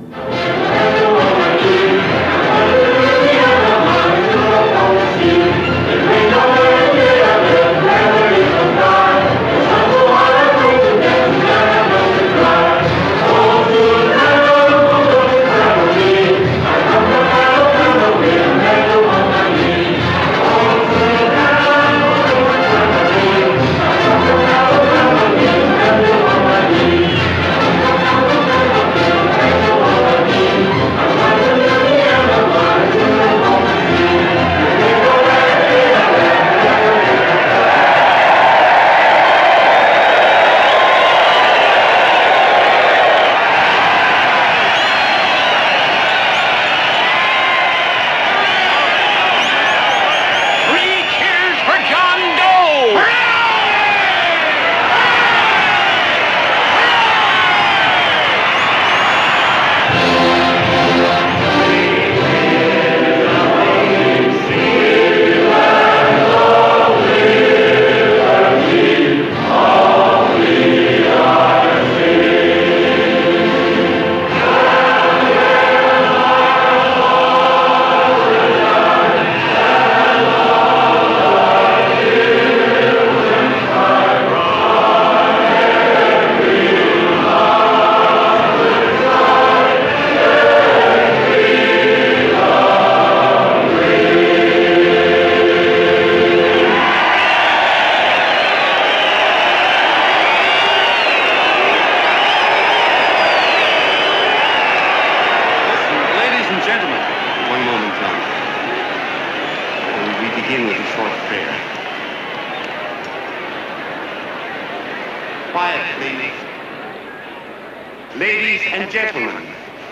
Ladies and gentlemen,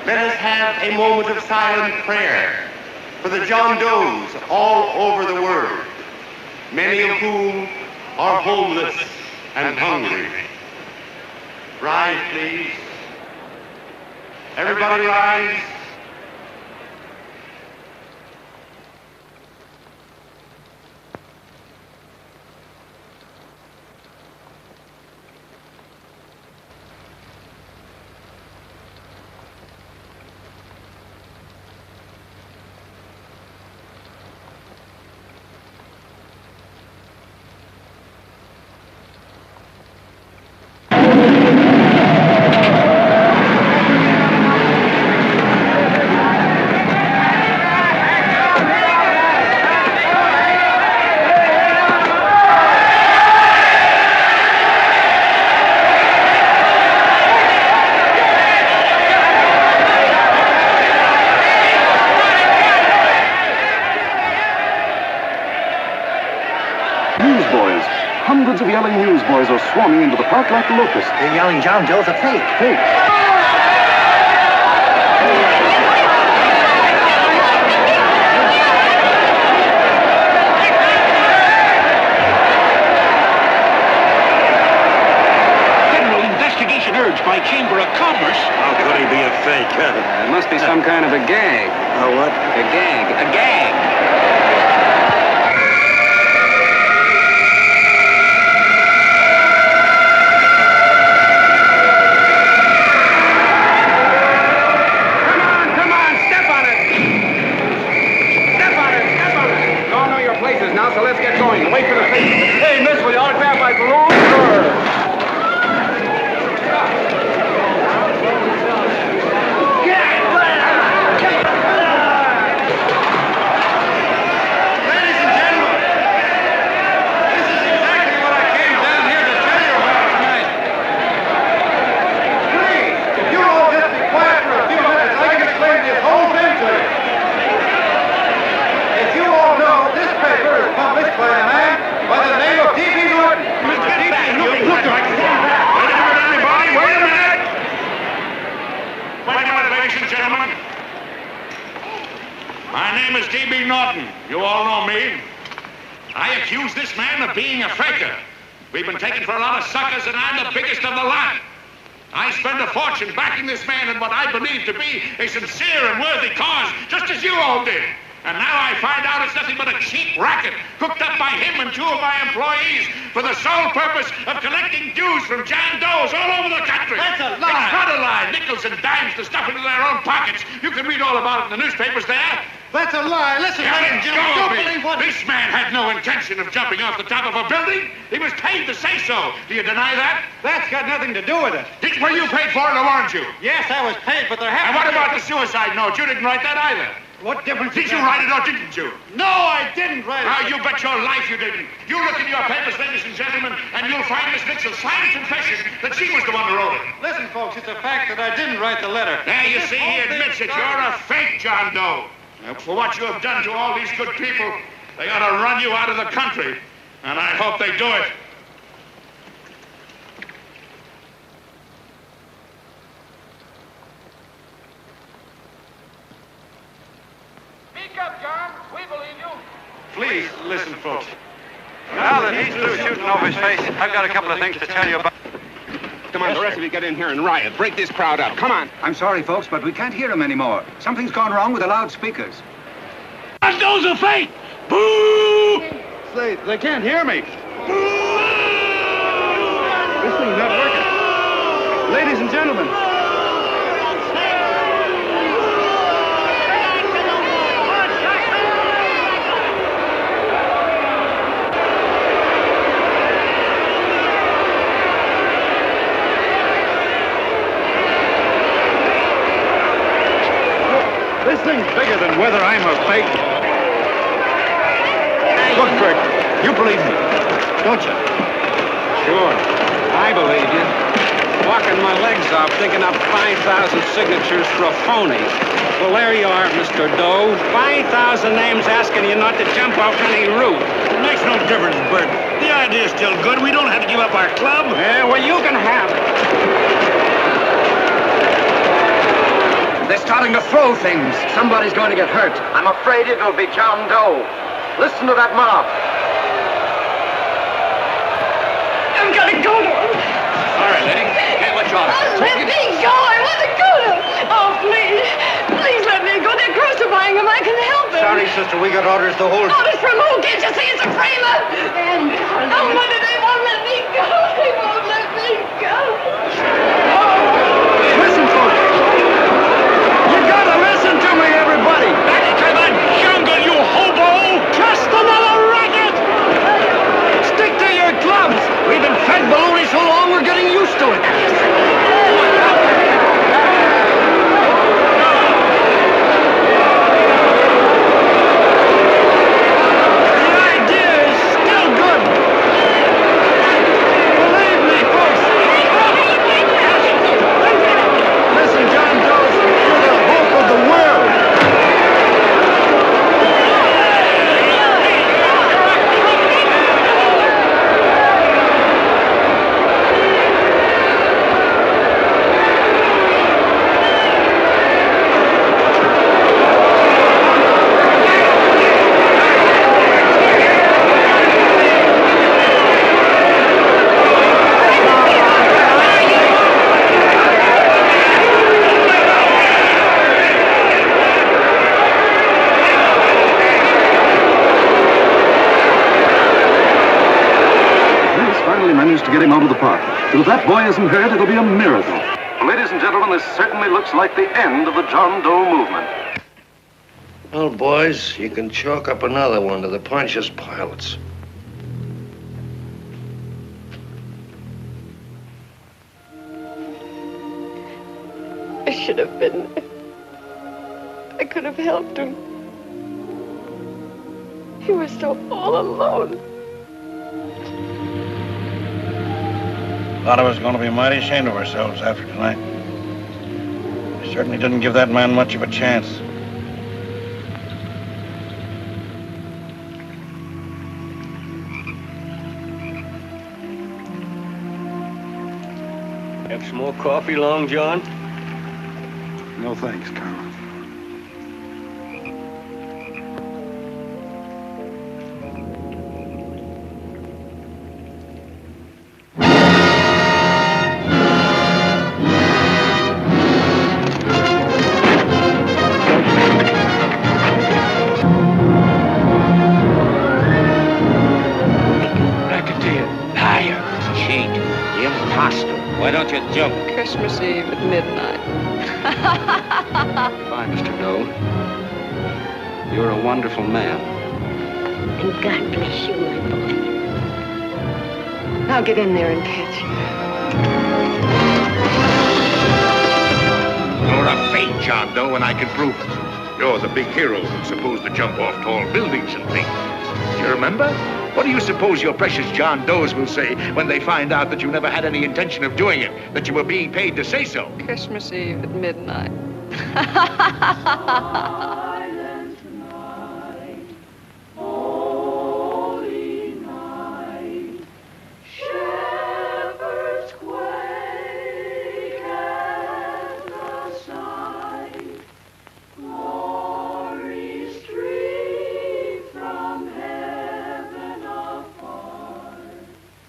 let us have a moment of silent prayer for the John Does all over the world, many of whom are homeless and hungry. Rise, please. Everybody rise. Hundreds of yelling newsboys are swarming into the park like locusts. They're yelling John Doe's a fake. Fake. Federal investigation urged by Chamber of Commerce. How could he be a fake? It must be some kind of a gag. A what? A gag. A gag. so let's get going. Wait for the thing. Hey, miss, will you autograph my balloon? Sure. You all know me. I accuse this man of being a faker. We've been taken for a lot of suckers, and I'm the biggest of the lot. I spend a fortune backing this man in what I believe to be a sincere and worthy cause, just as you all did. And now I find out it's nothing but a cheap racket cooked up by him and two of my employees for the sole purpose of collecting dues from John Does all over the country. That's a lie. It's not a lie. Nickels and dimes to stuff into their own pockets. You can read all about it in the newspapers there. That's a lie. Listen, ladies and gentlemen, don't believe what... This man had no intention of jumping off the top of a building. He was paid to say so. Do you deny that? That's got nothing to do with it. Were you paid for it or weren't you? Yes, I was paid, but there And happened... what about the suicide note? You didn't write that either. What difference Did you write it or didn't you? No, I didn't write it. You bet your life you didn't. You look in your papers, ladies and gentlemen, and you'll find Miss Mitchell's signed confession that she was the one who wrote it. Listen, folks, it's a fact that I didn't write the letter. There, you see, he admits it. You're a fake John Doe. For what you have done to all these good people, they ought to run you out of the country. And I hope they do it. Speak up, John. We believe you. Please, listen, folks. Now that he's through shooting over his face, I've got a couple of things to tell you about. Come on, the rest of you get in here and riot. Break this crowd up. Come on. I'm sorry, folks, but we can't hear him anymore. Something's gone wrong with the loudspeakers. John Doe's a fake! Boo! Say, they can't hear me. Boo! This thing's not working. Ladies and gentlemen. This thing's bigger than whether I'm a fake. Look, Bert, you believe me, don't you? Sure, I believe you. Walking my legs off, thinking up 5,000 signatures for a phony. Well, there you are, Mr. Doe. 5,000 names asking you not to jump off any roof. It makes no difference, Bert. The idea's still good. We don't have to give up our club. Yeah, well, you can have it. They're starting to throw things. Somebody's going to get hurt. I'm afraid it'll be John Doe. Listen to that mob. I've got to go to him. All right, lady. Can't let you out. Let me go. I want to go to him. Oh, please. Please let me go. They're crucifying him. I can help him. Sorry, sister. We got orders to hold... Orders from who? Can't you see it's a framer? Oh, mother, they won't let me go. They won't let me go. Listen, folks. You gotta listen to me, everybody. Back to the jungle, you hobo! Just another racket. Stick to your clubs. We've been fed baloney so long we're getting used to it. The idea is still good. Believe me, folks. Listen, John Doe, you're the hope of the world. Managed to get him out of the park. But if that boy isn't hurt, it'll be a miracle. Ladies and gentlemen, this certainly looks like the end of the John Doe movement. Well, boys, you can chalk up another one to the Pontius Pilates. I should have been there. I could have helped him. He was so all alone. A lot of us are going to be mighty ashamed of ourselves after tonight. We certainly didn't give that man much of a chance. Have some more coffee, Long John? No thanks, Carl. Why don't you jump? Christmas Eve at midnight. Goodbye, Mr. Doe. You're a wonderful man. And God bless you, my boy. Now get in there and catch. You're a fake, John Doe, and I can prove it. You're the big hero who's supposed to jump off tall buildings and things. Do you remember? What do you suppose your precious John Does will say when they find out that you never had any intention of doing it, that you were being paid to say so? Christmas Eve at midnight.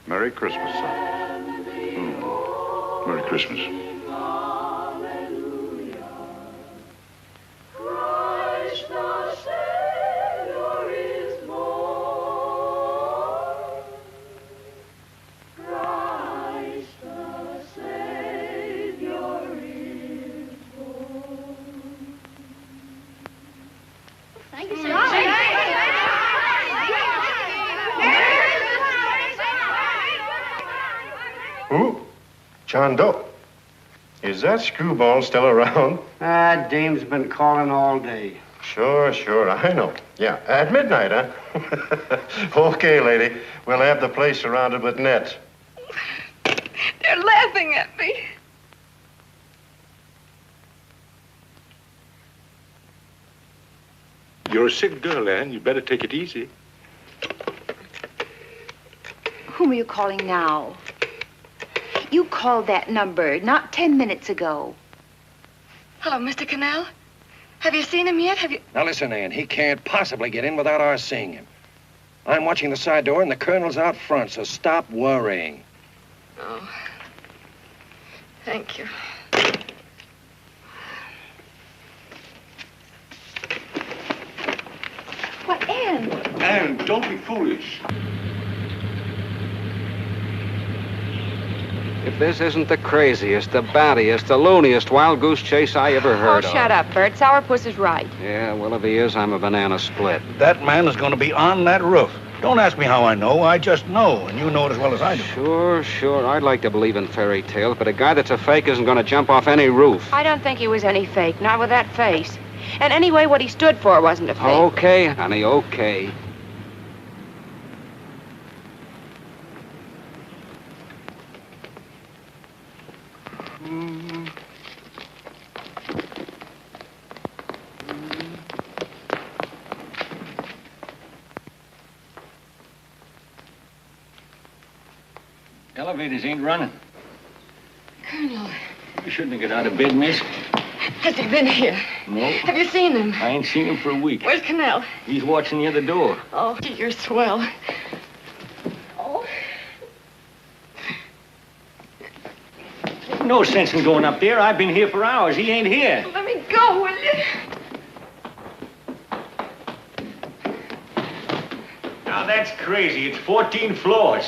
Merry Christmas, son. Merry Christmas. Christ the Savior is born. Christ the Savior is born. Thank you, Who? John Doe. Is that screwball still around? Dame's been calling all day. Sure, I know. Yeah, at midnight, huh? Okay, lady. We'll have the place surrounded with nets. They're laughing at me. You're a sick girl, Ann. You better take it easy. Whom are you calling now? You called that number not 10 minutes ago. Hello, Mr. Cannell. Have you seen him yet? Have you... Now listen, Ann, he can't possibly get in without our seeing him. I'm watching the side door and the colonel's out front, so stop worrying. Oh. Thank you. What, Ann? Ann, don't be foolish. If this isn't the craziest, the battiest, the looniest wild goose chase I ever heard of. Oh, shut up, Bert. Sourpuss is right. Yeah, well, if he is, I'm a banana split. That man is going to be on that roof. Don't ask me how I know. I just know, and you know it as well as I do. Sure. I'd like to believe in fairy tales, but a guy that's a fake isn't going to jump off any roof. I don't think he was any fake, not with that face. And anyway, what he stood for wasn't a fake. Okay, honey, okay. Elevators ain't running. Colonel, You shouldn't have got out of bed, miss. has he been here? No. Have you seen him? I ain't seen him for a week. Where's Cannell? He's watching the other door. Oh, you're swell. Oh. No sense in going up there. I've been here for hours. He ain't here. Let me go, will you? Now that's crazy. It's 14 floors.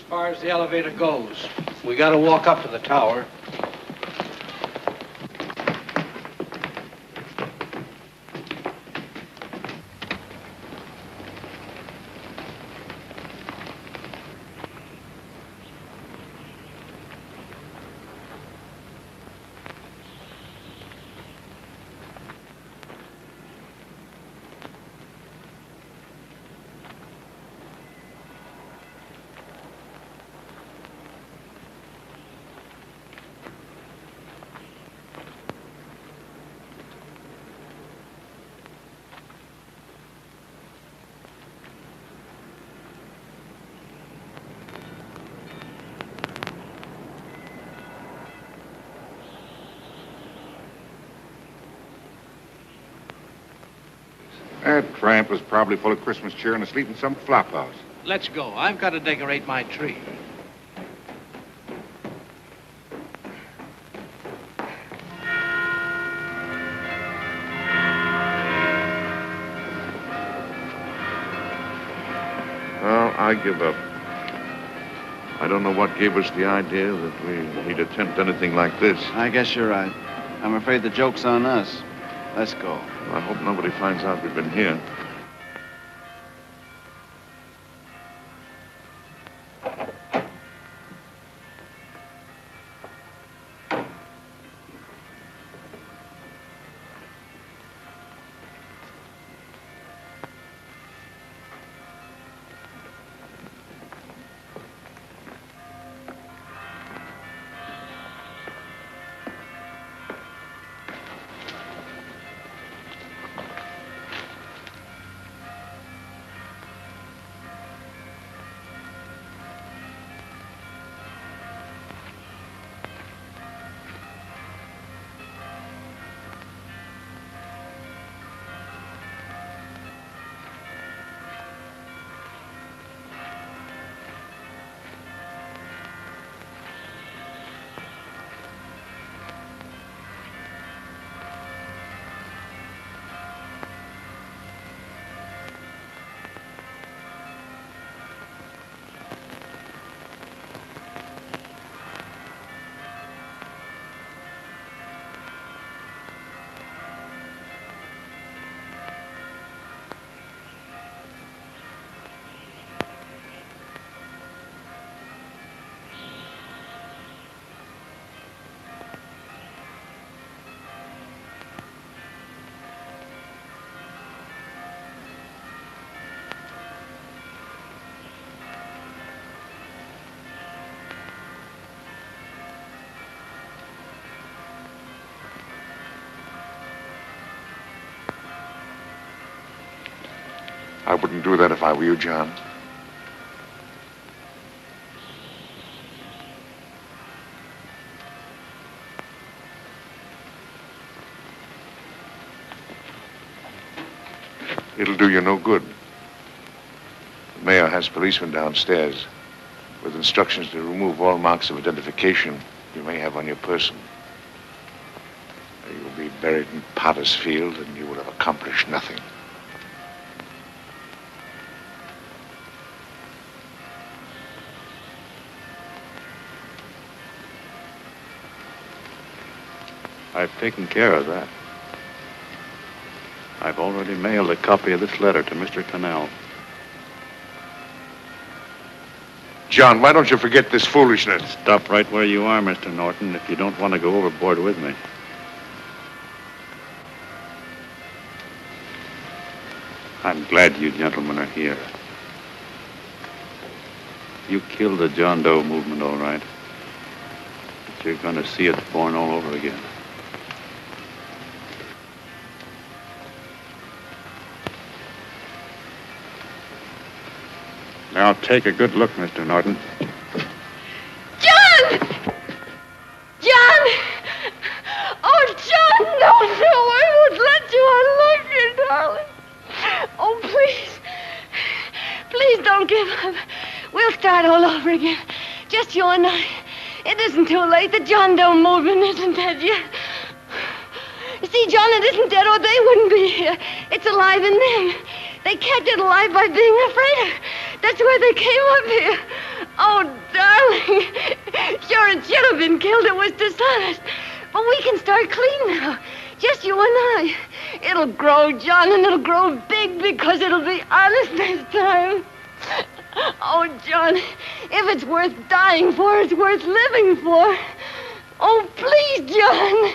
far as the elevator goes. We gotta walk up to the tower. That tramp was probably full of Christmas cheer and asleep in some flop house. Let's go. I've got to decorate my tree. Well, I give up. I don't know what gave us the idea that we'd attempt anything like this. I guess you're right. I'm afraid the joke's on us. Let's go. I hope nobody finds out we've been here. I wouldn't do that if I were you, John. It'll do you no good. The mayor has policemen downstairs with instructions to remove all marks of identification you may have on your person. You'll be buried in Potter's Field, and you will have accomplished nothing. I've taken care of that. I've already mailed a copy of this letter to Mr. Cannell. John, why don't you forget this foolishness? Stop right where you are, Mr. Norton, if you don't want to go overboard with me. I'm glad you gentlemen are here. You killed the John Doe movement, all right. But you're going to see it born all over again. Now take a good look, Mr. Norton. John! John! Oh, John, no, I won't let you. I love you, darling. Oh, please. Please don't give up. We'll start all over again. Just you and I. It isn't too late. The John Doe movement isn't dead yet. You see, John, it isn't dead or they wouldn't be here. It's alive in them. They kept it alive by being afraid of. That's why they came up here. Oh, have been killed. It was dishonest. But we can start clean now. Just you and I. It'll grow, John, and it'll grow big because it'll be honest this time. Oh, John, if it's worth dying for, it's worth living for. Oh, please, John.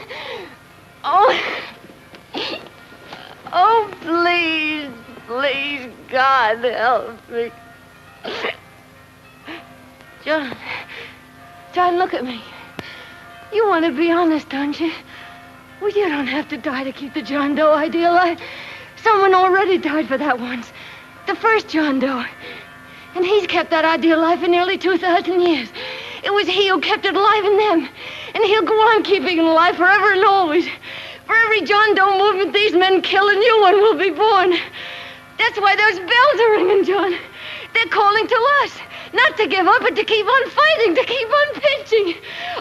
Oh, please, please, God, help me. John, look at me. You want to be honest, don't you? Well, you don't have to die to keep the John Doe idea alive. Someone already died for that once. The first John Doe. And he's kept that idea alive for nearly 2,000 years. It was he who kept it alive in them. And he'll go on keeping it alive forever and always. For every John Doe movement these men kill, a new one will be born. That's why those bells are ringing, John. They're calling to us. Not to give up, but to keep on fighting, to keep on pitching.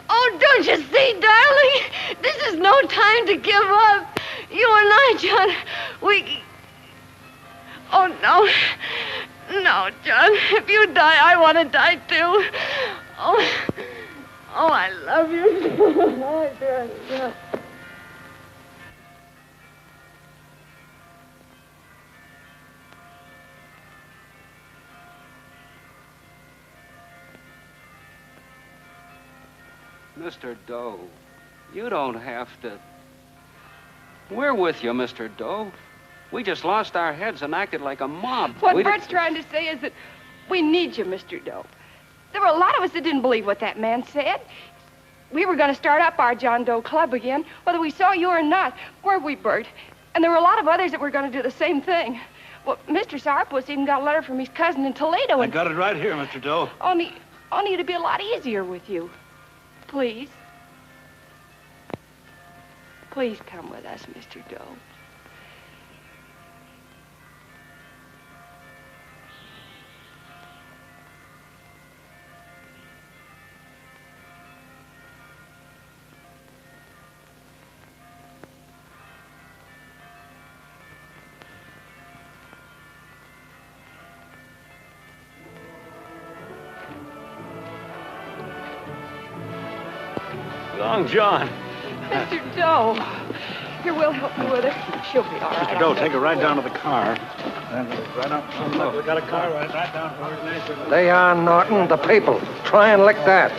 Oh, don't you see, darling? This is no time to give up. You and I, John, we... Oh, no. No, John. If you die, I want to die, too. Oh, I love you. Oh, John. Mr. Doe, you don't have to. We're with you, Mr. Doe. We just lost our heads and acted like a mob. What Bert's trying to say is that we need you, Mr. Doe. There were a lot of us that didn't believe what that man said. We were going to start up our John Doe Club again, whether we saw you or not, weren't we, Bert? And there were a lot of others that were going to do the same thing. Well, Mr. Sourpuss even got a letter from his cousin in Toledo. I got it right here, Mr. Doe. Only it'd be a lot easier with you. Please. Please come with us, Mr. Doe. Long John. Mr. Doe. Here, we'll help you with her. She'll be all right. Mr. Doe, take her right down to the car. Right up. We got a car right down to her. They are, Norton, the people. Try and lick that.